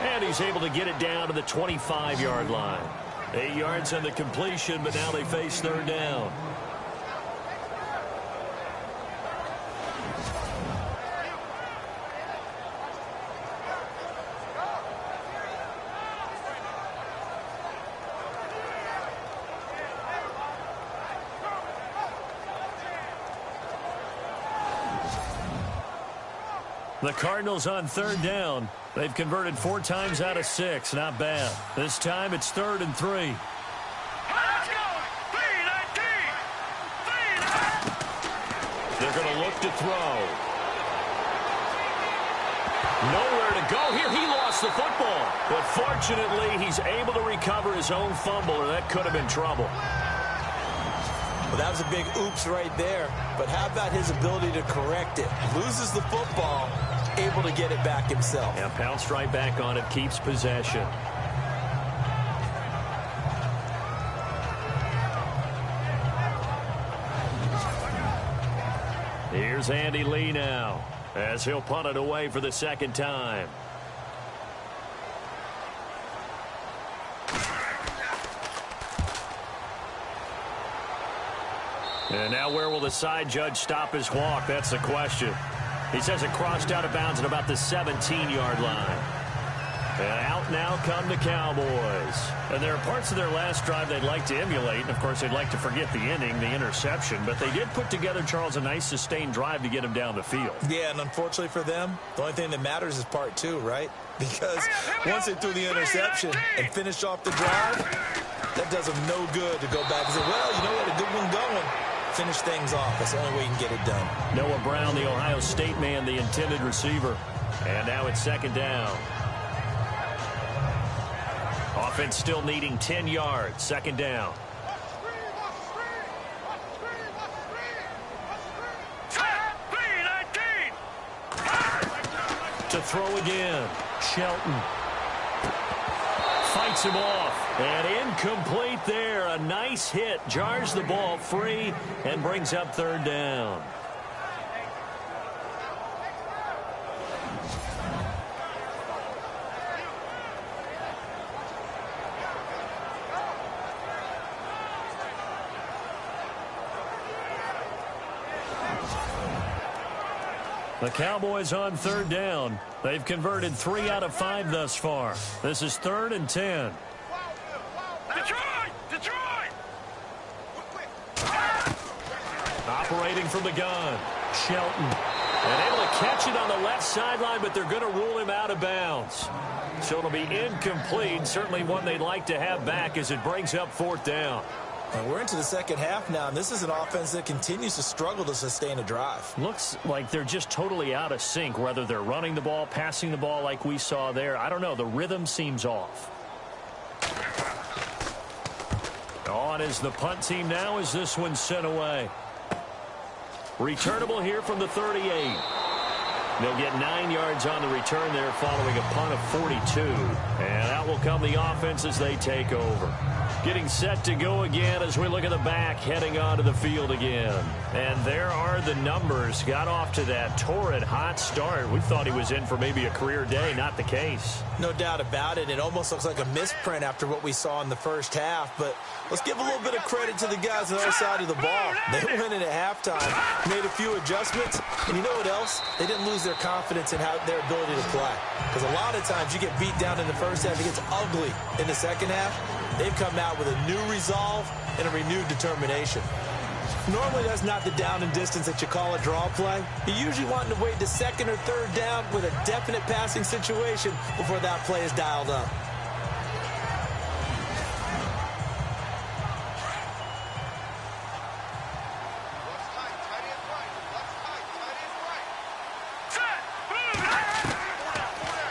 And he's able to get it down to the 25-yard line. 8 yards on the completion, but now they face 3rd down. The Cardinals on 3rd down. They've converted 4 times out of 6. Not bad. This time it's 3rd and 3. Let's go! They're going to look to throw. Nowhere to go here. He lost the football. But fortunately, he's able to recover his own fumble, or that could have been trouble. Well, that was a big oops right there. But how about his ability to correct it? Loses the football, able to get it back himself. Yeah, pounced right back on it, keeps possession. Here's Andy Lee now, as he'll punt it away for the 2nd time. And now where will the side judge stop his walk? That's the question. He says it crossed out of bounds at about the 17-yard line. And out now come the Cowboys. And there are parts of their last drive they'd like to emulate. And, of course, they'd like to forget the inning, the interception. But they did put together, Charles, a nice sustained drive to get him down the field. Yeah, and unfortunately for them, the only thing that matters is part 2, right? Because once they threw the interception and finished off the drive, that does them no good to go back and say, well, you know what, a good one going. Finish things off. That's the only way you can get it done. Noah Brown, the Ohio State man, the intended receiver. And now it's 2nd down. Offense still needing 10 yards. 2nd down. To throw again. Shelton. Fights him off. And incomplete there. A nice hit. Jars the ball free and brings up 3rd down. The Cowboys on third down. They've converted 3 out of 5 thus far. This is 3rd and 10. Detroit! Operating from the gun. Shelton. And able to catch it on the left sideline, but they're going to rule him out of bounds. So it'll be incomplete. Certainly one they'd like to have back as it brings up 4th down. And we're into the second half now, and this is an offense that continues to struggle to sustain a drive. Looks like they're just totally out of sync, whether they're running the ball, passing the ball like we saw there. I don't know. The rhythm seems off. On is the punt team now as this one's sent away. Returnable here from the 38. They'll get 9 yards on the return there following a punt of 42. And out will come the offense as they take over. Getting set to go again as we look at the back heading onto the field again. And there are the numbers. Got off to that torrid hot start. We thought he was in for maybe a career day. Not the case. No doubt about it. It almost looks like a misprint after what we saw in the first half. But let's give a little bit of credit to the guys on the other side of the ball. They went in at halftime, made a few adjustments. And you know what else? They didn't lose their confidence in their ability to play. Because a lot of times you get beat down in the first half. It gets ugly in the second half. They've come out with a new resolve and a renewed determination. Normally, that's not the down and distance that you call a draw play. You usually want to wait to 2nd or 3rd down with a definite passing situation before that play is dialed up.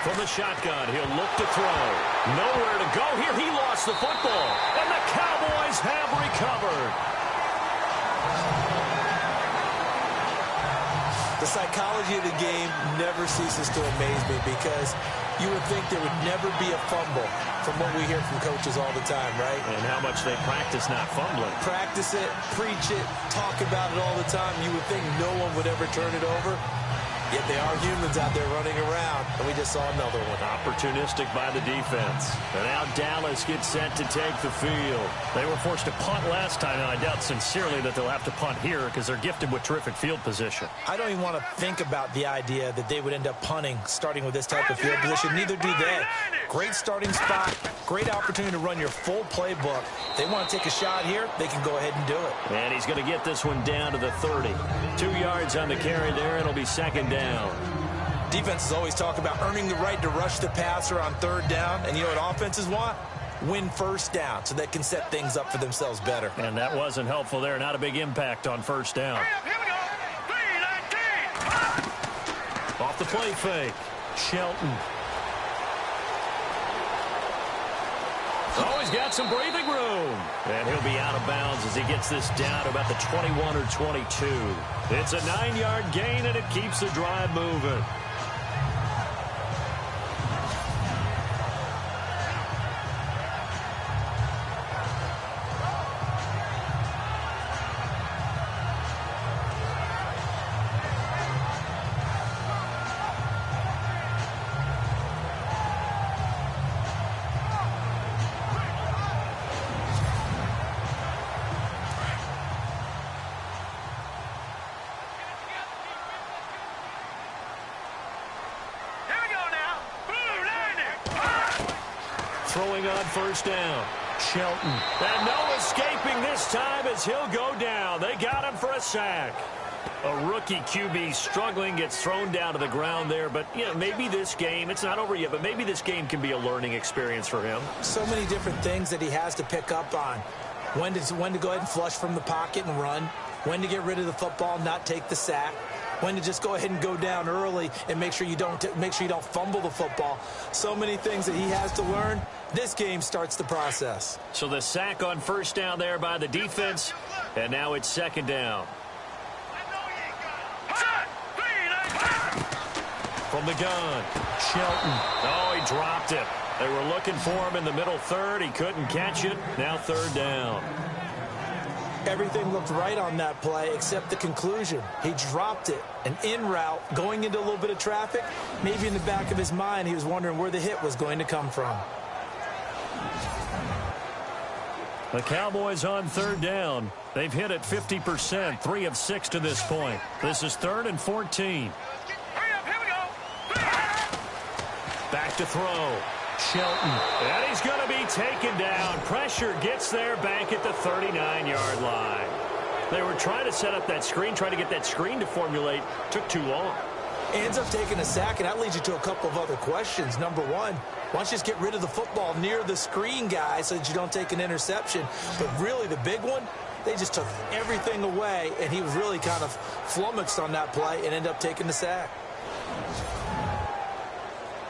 From the shotgun, he'll look to throw. Nowhere to go here. He lost the football. And the Cowboys have recovered. The psychology of the game never ceases to amaze me because you would think there would never be a fumble from what we hear from coaches all the time, right? And how much they practice not fumbling. Practice it, preach it, talk about it all the time. You would think no one would ever turn it over. Yet they are humans out there running around, and we just saw another one. Opportunistic by the defense. And now Dallas gets set to take the field. They were forced to punt last time, and I doubt sincerely that they'll have to punt here because they're gifted with terrific field position. I don't even want to think about the idea that they would end up punting starting with this type of field position. Neither do they. Great starting spot, great opportunity to run your full playbook. If they want to take a shot here, they can go ahead and do it. And he's going to get this one down to the 30. 2 yards on the carry there, and it'll be 2nd down. Defenses always talk about earning the right to rush the passer on 3rd down. And you know what offenses want? Win 1st down so they can set things up for themselves better. And that wasn't helpful there. Not a big impact on 1st down. Here we go. 3-19. Off the play fake. Shelton. Oh, he's got some breathing room. And he'll be out of bounds as he gets this down to about the 21 or 22. It's a 9-yard gain, and it keeps the drive moving. Throwing on 1st down. Shelton. And no escaping this time as he'll go down. They got him for a sack. A rookie QB struggling, gets thrown down to the ground there. But, you know, maybe this game, it's not over yet, but maybe this game can be a learning experience for him. So many different things that he has to pick up on. When to go ahead and flush from the pocket and run. When to get rid of the football, not take the sack. When to just go ahead and go down early and make sure you don't fumble the football. So many things that he has to learn. This game starts the process. So the sack on 1st down there by the defense, and now it's 2nd down. From the gun, Shelton. Oh, he dropped it. They were looking for him in the middle 3rd. He couldn't catch it. Now 3rd down. Everything looked right on that play except the conclusion. He dropped it. An in route, going into a little bit of traffic. Maybe in the back of his mind, he was wondering where the hit was going to come from. The Cowboys on 3rd down. They've hit it 50%, 3 of 6 to this point. This is 3rd and 14. back to throw. Shelton. And he's going to be taken down. Pressure gets there back at the 39-yard line. They were trying to set up that screen, trying to get that screen to formulate. Took too long. Ends up taking a sack, and that leads you to a couple of other questions. Number one, why don't you just get rid of the football near the screen guy so that you don't take an interception? But really the big one, they just took everything away, and he was really kind of flummoxed on that play and ended up taking the sack.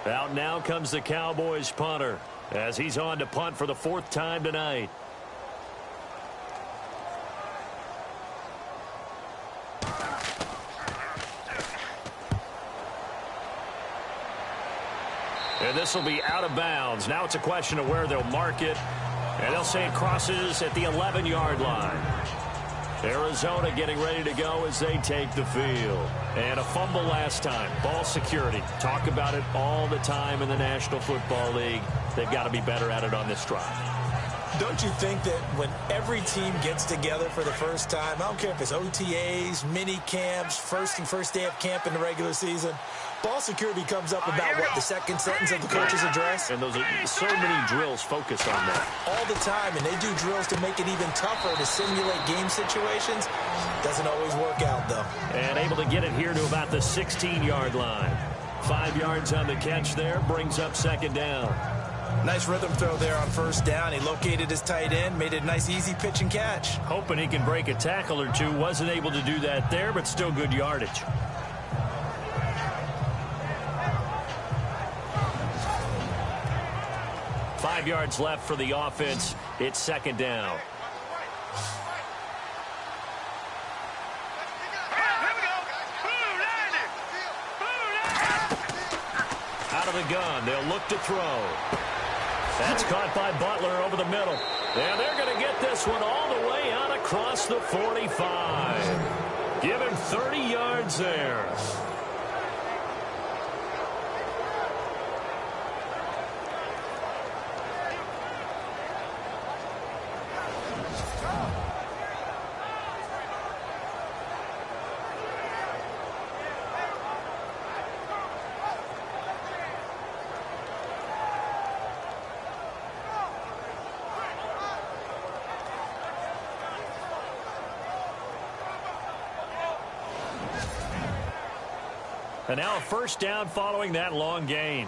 Out now comes the Cowboys punter as he's on to punt for the 4th time tonight. And this will be out of bounds. Now it's a question of where they'll mark it. And they'll say it crosses at the 11-yard line. Arizona getting ready to go as they take the field. And a fumble last time. Ball security. Talk about it all the time in the National Football League. They've got to be better at it on this drive. Don't you think that when every team gets together for the first time, I don't care if it's OTAs, mini camps, first day of camp in the regular season, ball security comes up about, what, the second sentence of the coach's address? And those are so many drills focus on that. All the time, and they do drills to make it even tougher to simulate game situations. Doesn't always work out, though. And able to get it here to about the 16-yard line. 5 yards on the catch there, brings up 2nd down. Nice rhythm throw there on 1st down. He located his tight end, made it a nice easy pitch and catch. Hoping he can break a tackle or two. Wasn't able to do that there, but still good yardage. Five yards left for the offense. It's 2nd down. Out of the gun. They'll look to throw. That's caught by Butler over the middle. And they're going to get this one all the way out across the 45. Give him 30 yards there. And now a 1st down following that long gain.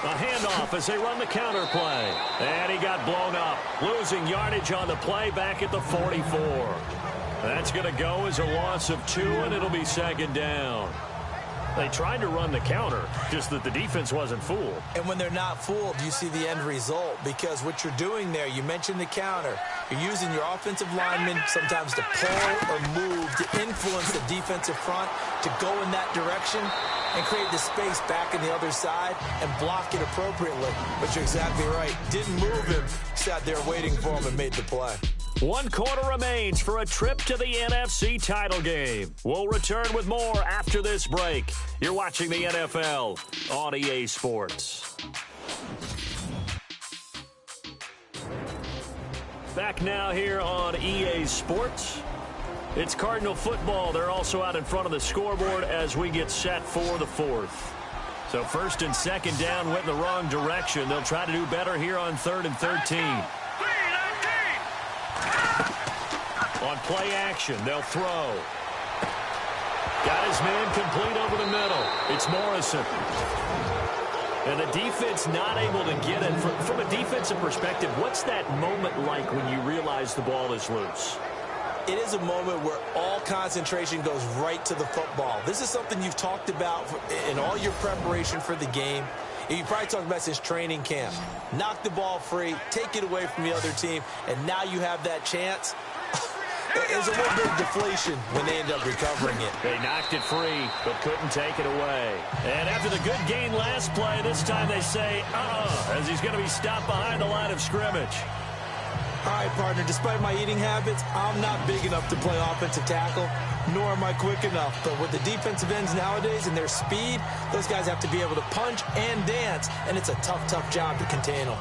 A handoff as they run the counter play. And he got blown up. Losing yardage on the play back at the 44. That's going to go as a loss of 2, and it'll be 2nd down. They tried to run the counter, just that the defense wasn't fooled. And when they're not fooled, you see the end result. Because what you're doing there, you mentioned the counter. You're using your offensive linemen sometimes to pull or move to influence the defensive front to go in that direction and create the space back in the other side and block it appropriately. But you're exactly right. Didn't move him. Sat there waiting for him and made the play. 1 quarter remains for a trip to the NFC title game. We'll return with more after this break. You're watching the NFL on EA Sports. Back now here on EA Sports. It's Cardinal football. They're also out in front of the scoreboard as we get set for the 4th. So 1st and 2nd down went in the wrong direction. They'll try to do better here on 3rd and 13. On play action, they'll throw. Got his man complete over the middle. It's Morrison. And the defense not able to get it. From a defensive perspective, what's that moment like when you realize the ball is loose? It is a moment where all concentration goes right to the football. This is something you've talked about in all your preparation for the game. And you probably talked about since training camp. Knock the ball free, take it away from the other team, and now you have that chance. It's a little bit of deflation when they end up recovering it. They knocked it free, but couldn't take it away. And after the good gain last play, this time they say, as he's going to be stopped behind the line of scrimmage. All right, partner, despite my eating habits, I'm not big enough to play offensive tackle, nor am I quick enough. But with the defensive ends nowadays and their speed, those guys have to be able to punch and dance, and it's a tough, tough job to contain them.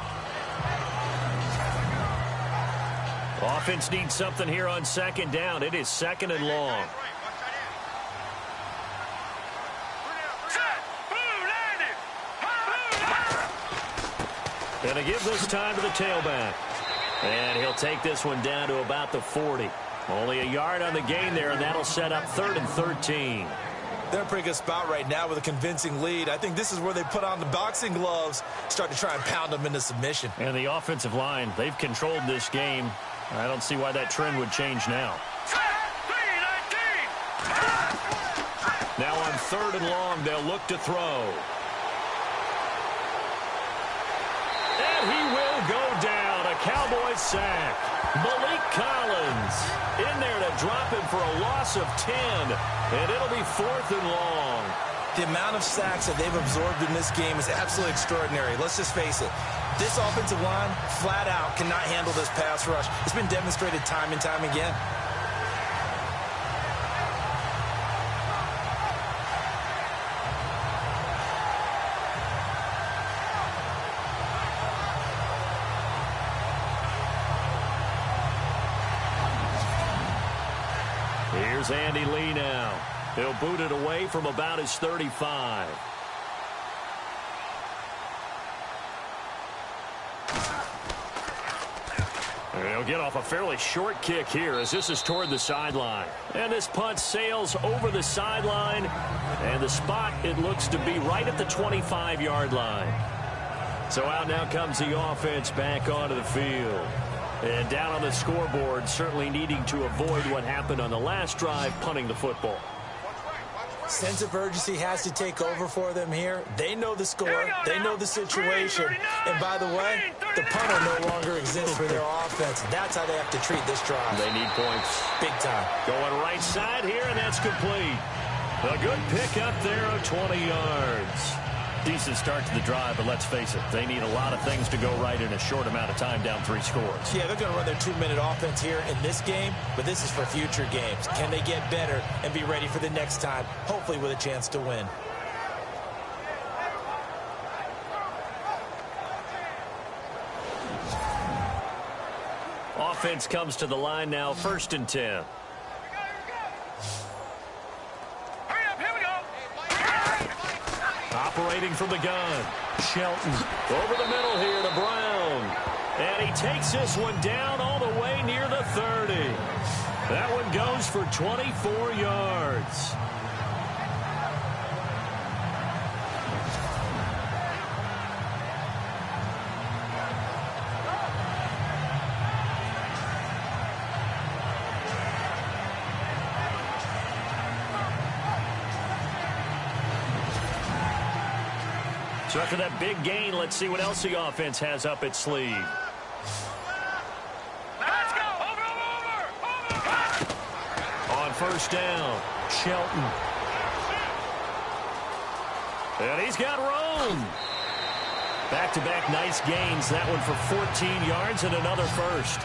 Offense needs something here on second down. It is second and long. Going to give this time to the tailback. And he'll take this one down to about the 40. Only a yard on the gain there, and that'll set up 3rd and 13. They're in a pretty good spot right now with a convincing lead. I think this is where they put on the boxing gloves, start to try and pound them into submission. And the offensive line, they've controlled this game. I don't see why that trend would change now. Now on 3rd and long, they'll look to throw. And he will go down. A Cowboys sack. Malik Collins in there to drop him for a loss of 10. And it'll be 4th and long. The amount of sacks that they've absorbed in this game is absolutely extraordinary. Let's just face it. This offensive line, flat out, cannot handle this pass rush. It's been demonstrated time and time again. Here's Andy Lee now. He'll boot it away from about his 35. He'll get off a fairly short kick here as this is toward the sideline. And this punt sails over the sideline. And the spot, it looks to be right at the 25-yard line. So out now comes the offense back onto the field. And down on the scoreboard, certainly needing to avoid what happened on the last drive, punting the football. Sense of urgency has to take over for them here. They know the score. They know the situation. And by the way, the punter no longer exists for their offense. That's how they have to treat this drive. They need points. Big time. Going right side here, and that's complete. A good pickup there of 20 yards. Decent start to the drive, but let's face it, they need a lot of things to go right in a short amount of time, down 3 scores. Yeah, they're going to run their 2-minute offense here in this game, but this is for future games. Can they get better and be ready for the next time, hopefully with a chance to win? Offense comes to the line now, 1st and 10. Operating from the gun, Shelton. Over the middle here to Brown. And he takes this one down all the way near the 30. That one goes for 24 yards. So after that big gain, let's see what else the offense has up its sleeve. Let's go! Over! On 1st down, Shelton. And he's got room. Back-to-back nice gains. That one for 14 yards and another first.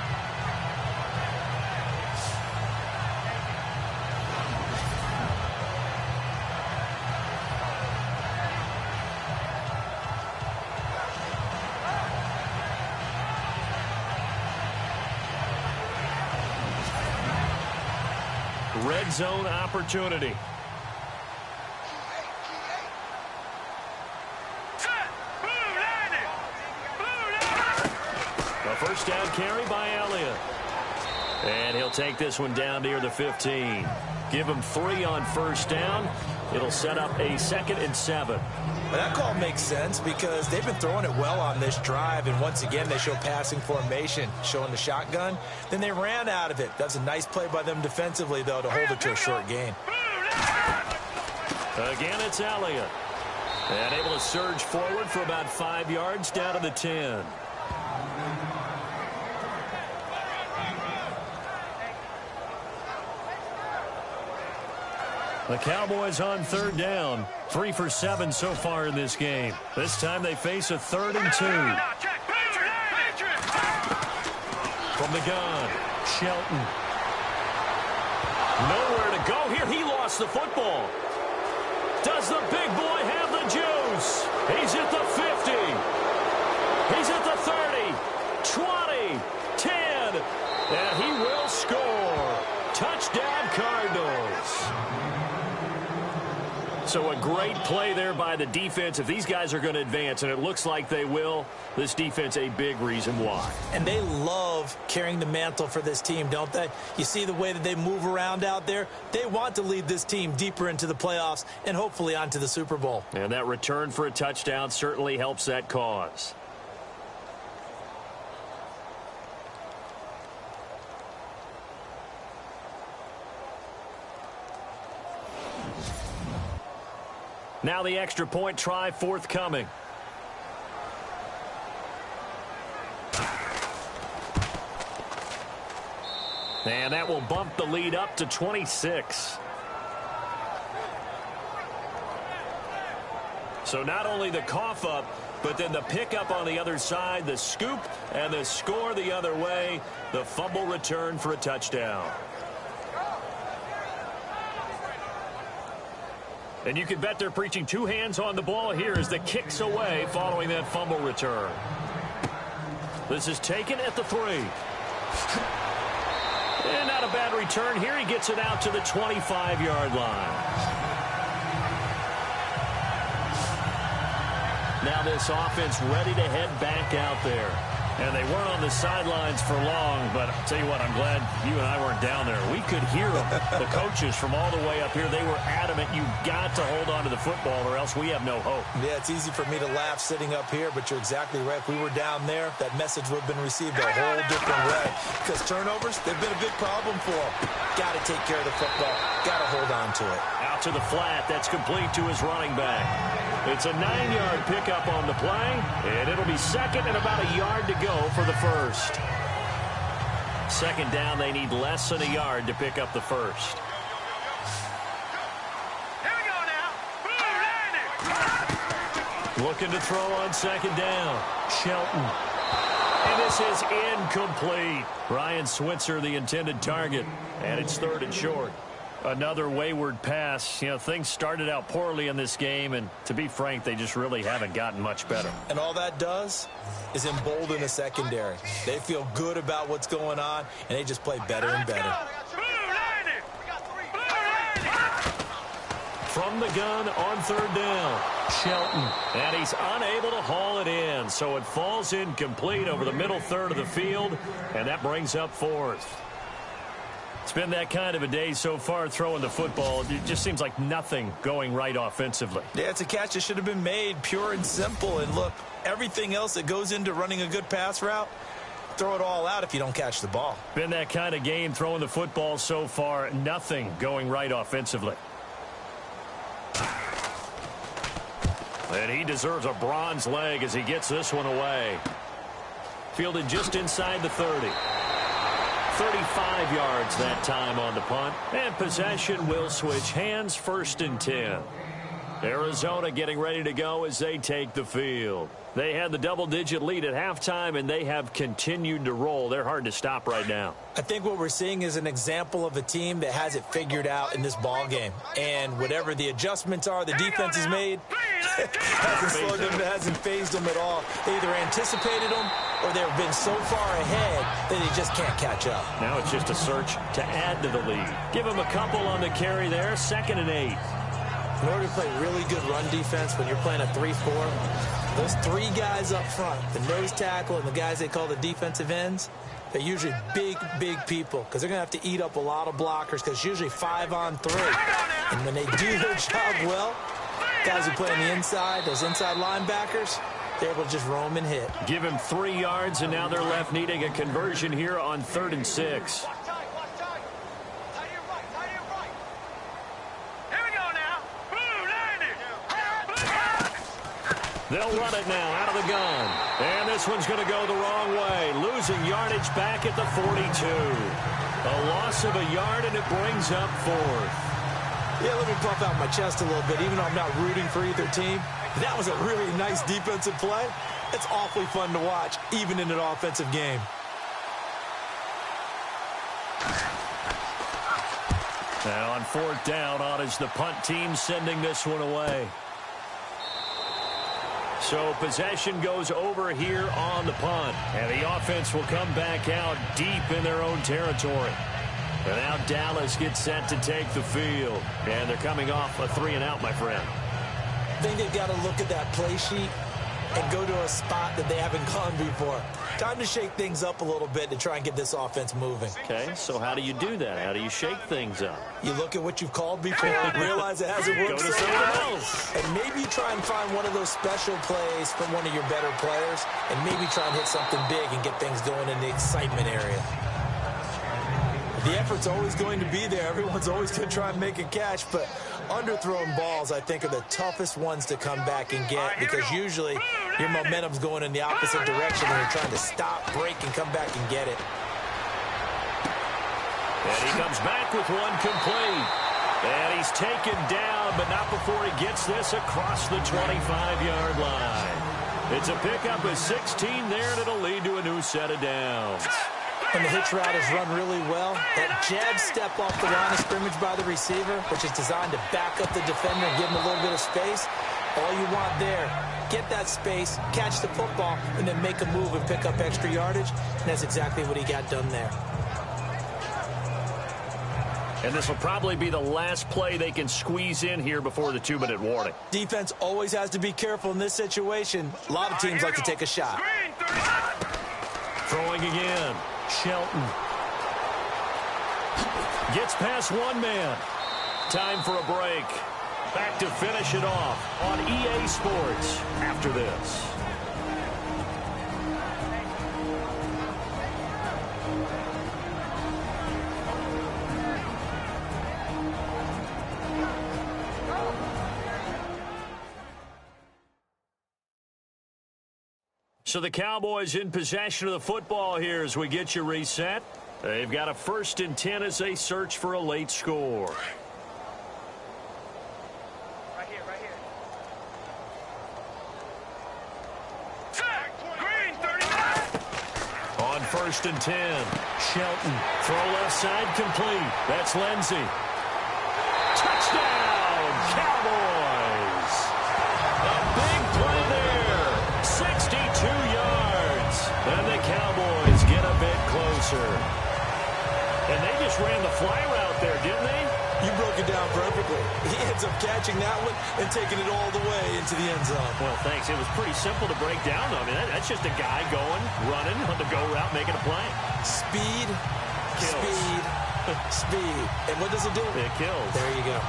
Red zone opportunity. A 1st down carry by Elliott. And he'll take this one down near the 15. Give him 3 on 1st down. It'll set up a 2nd and 7. But that call makes sense because they've been throwing it well on this drive, and once again they show passing formation, showing the shotgun. Then they ran out of it. That's a nice play by them defensively, though, to hold it to a short gain. Again, it's Elliott. And able to surge forward for about 5 yards down to the 10. The Cowboys on 3rd down. 3 for 7 so far in this game. This time they face a 3rd and 2. From the gun, Shelton. Nowhere to go here. He lost the football. Does the big boy have the juice? He's at the 50. He's at the 30. 20. 10. And he will score. Touchdown, Cardinals. So a great play there by the defense. If these guys are going to advance, and it looks like they will, this defense a big reason why. And they love carrying the mantle for this team, don't they? You see the way that they move around out there? They want to lead this team deeper into the playoffs and hopefully onto the Super Bowl. And that return for a touchdown certainly helps that cause. Now the extra point try forthcoming. And that will bump the lead up to 26. So not only the cough up, but then the pickup on the other side, the scoop, and the score the other way. The fumble return for a touchdown. And you can bet they're preaching two hands on the ball here as the kick's away following that fumble return. This is taken at the 3. And not a bad return here. He gets it out to the 25-yard line. Now this offense ready to head back out there. And they weren't on the sidelines for long, but I'll tell you what, I'm glad you and I weren't down there. We could hear them, the coaches from all the way up here. They were adamant, you've got to hold on to the football or else we have no hope. Yeah, it's easy for me to laugh sitting up here, but you're exactly right. If we were down there, that message would have been received a whole different way. Because turnovers, they've been a big problem for them. Got to take care of the football. Got to hold on to it. Out to the flat. That's complete to his running back. It's a 9-yard pickup on the play, and it'll be second and about a yard to go for the first. Second down, they need less than a yard to pick up the first. Here we go now. Looking to throw on second down. Shelton. And this is incomplete. Ryan Switzer, the intended target, and it's third and short. Another wayward pass. You know, things started out poorly in this game, and to be frank, they just really haven't gotten much better. And all that does is embolden the secondary. They feel good about what's going on, and they just play better and better. From the gun on third down, Shelton. And he's unable to haul it in, so it falls incomplete over the middle third of the field, and that brings up fourth. It's been that kind of a day so far throwing the football. It just seems like nothing going right offensively. Yeah, it's a catch that should have been made, pure and simple. And look, everything else that goes into running a good pass route, throw it all out if you don't catch the ball. Been that kind of game throwing the football so far. Nothing going right offensively. And he deserves a bronze leg as he gets this one away. Fielded just inside the 30. 35 yards that time on the punt. And possession will switch hands, first and 10. Arizona getting ready to go as they take the field. They had the double-digit lead at halftime, and they have continued to roll. They're hard to stop right now. I think what we're seeing is an example of a team that has it figured out in this ball game. And whatever the adjustments are the defense has made, hasn't phased them at all. They either anticipated them or they've been so far ahead that they just can't catch up. Now it's just a search to add to the lead. Give them a couple on the carry there, 2nd and 8. In order to play really good run defense when you're playing a 3-4, those 3 guys up front, the nose tackle and the guys they call the defensive ends, they're usually big people because they're going to have to eat up a lot of blockers because it's usually 5-on-3. And when they do their job well, guys who play on the inside, those inside linebackers, they're able to just roam and hit. Give him 3 yards, and now they're left needing a conversion here on 3rd and 6. They'll run it now out of the gun. And this one's going to go the wrong way. Losing yardage back at the 42. A loss of a yard, and it brings up 4th. Yeah, let me puff out my chest a little bit, even though I'm not rooting for either team. That was a really nice defensive play. It's awfully fun to watch, even in an offensive game. Now on 4th down, on is the punt team sending this one away. So possession goes over here on the punt. And the offense will come back out deep in their own territory. And now Dallas gets set to take the field. And they're coming off a 3-and-out, my friend. I think they've got to look at that play sheet and go to a spot that they haven't gone before. Time to shake things up a little bit to try and get this offense moving. Okay, so how do you do that? How do you shake things up? You look at what you've called before and realize it hasn't worked so well. And maybe you try and find one of those special plays from one of your better players and maybe try and hit something big and get things going in the excitement area. The effort's always going to be there. Everyone's always going to try and make a catch, but underthrown balls, I think, are the toughest ones to come back and get because usually your momentum's going in the opposite direction when you're trying to stop, break, and come back and get it. And he comes back with one complete. And he's taken down, but not before he gets this across the 25-yard line. It's a pickup of 16 there, and it'll lead to a new set of downs. And the hitch route is run really well. That jab step off the line of scrimmage by the receiver, which is designed to back up the defender and give him a little bit of space. All you want there, get that space, catch the football, and then make a move and pick up extra yardage. And that's exactly what he got done there. And this will probably be the last play they can squeeze in here before the 2-minute warning. Defense always has to be careful in this situation. A lot of teams like to take a shot. Throwing again. Shelton. Gets past one man. Time for a break. Back to finish it off on EA Sports after this. So the Cowboys in possession of the football here as we get you reset. They've got a 1st and 10 as they search for a late score. Right here. Green, 39. On 1st and 10, Shelton. Throw left side complete. That's Lindsey. Touchdown, Cowboys. A big play there. 62 yards. And the Cowboys get a bit closer. And they just ran the fly route there, didn't they? You broke it down perfectly. He ends up catching that one and taking it all the way into the end zone. Well, thanks. It was pretty simple to break down, though. I mean, that's just a guy going, running on the go route, making a play. Speed, Kills. speed, speed. And what does it do? It kills. There you go.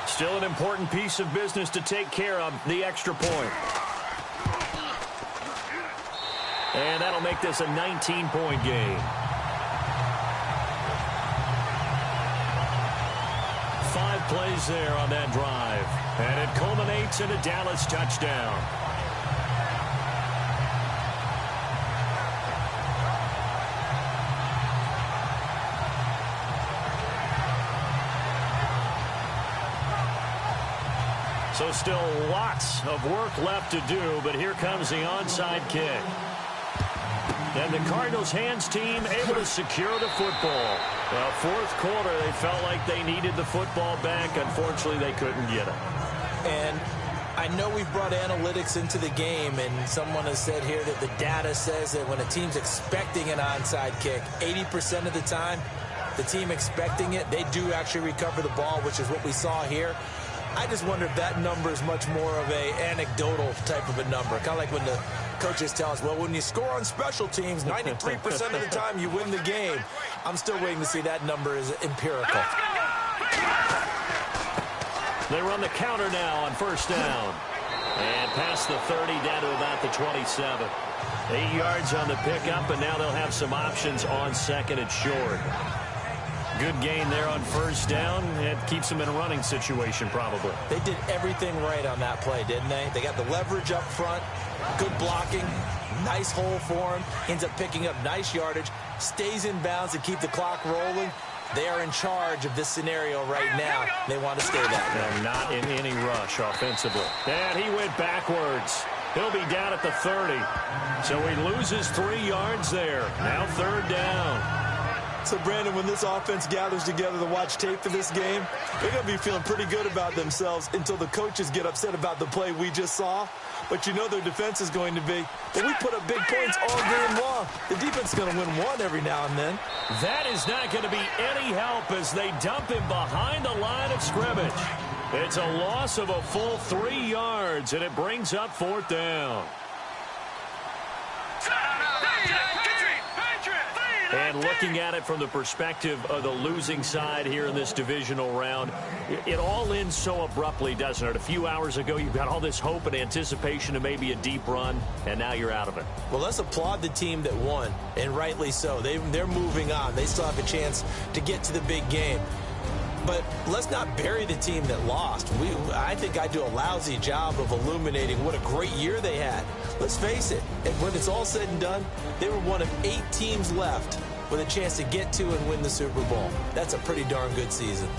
Still an important piece of business to take care of, the extra point. And that'll make this a 19-point game. 5 plays there on that drive. And it culminates in a Dallas touchdown. So still lots of work left to do, but here comes the onside kick. And the Cardinals hands team able to secure the football. Well, 4th quarter, they felt like they needed the football back. Unfortunately, they couldn't get it. And I know we've brought analytics into the game, and someone has said here that the data says that when a team's expecting an onside kick, 80% of the time, the team expecting it, they do actually recover the ball, which is what we saw here. I just wonder if that number is much more of a anecdotal type of a number. Kind of like when the coaches tell us, well, when you score on special teams, 93% of the time you win the game. I'm still waiting to see that number is empirical. They run the counter now on 1st down. And past the 30 down to about the 27. 8 yards on the pickup, and now they'll have some options on 2nd and short. Good gain there on 1st down. It keeps them in a running situation, probably. They did everything right on that play, didn't they? They got the leverage up front, good blocking, nice hole for him, ends up picking up nice yardage, stays in bounds to keep the clock rolling. They are in charge of this scenario right now. They want to stay that way. And not in any rush offensively. And he went backwards. He'll be down at the 30. So he loses 3 yards there. Now 3rd down. So, Brandon, when this offense gathers together to watch tape for this game, they're going to be feeling pretty good about themselves until the coaches get upset about the play we just saw. But you know their defense is going to be. But we put up big points all game long. The defense is going to win one every now and then. That is not going to be any help as they dump him behind the line of scrimmage. It's a loss of a full 3 yards, and it brings up 4th down. And looking at it from the perspective of the losing side here in this divisional round, it all ends so abruptly, doesn't it? A few hours ago, you've got all this hope and anticipation of maybe a deep run, and now you're out of it. Well, let's applaud the team that won, and rightly so. They're moving on. They still have a chance to get to the big game. But let's not bury the team that lost. I think I do a lousy job of illuminating what a great year they had. Let's face it, and when it's all said and done, they were one of 8 teams left with a chance to get to and win the Super Bowl. That's a pretty darn good season.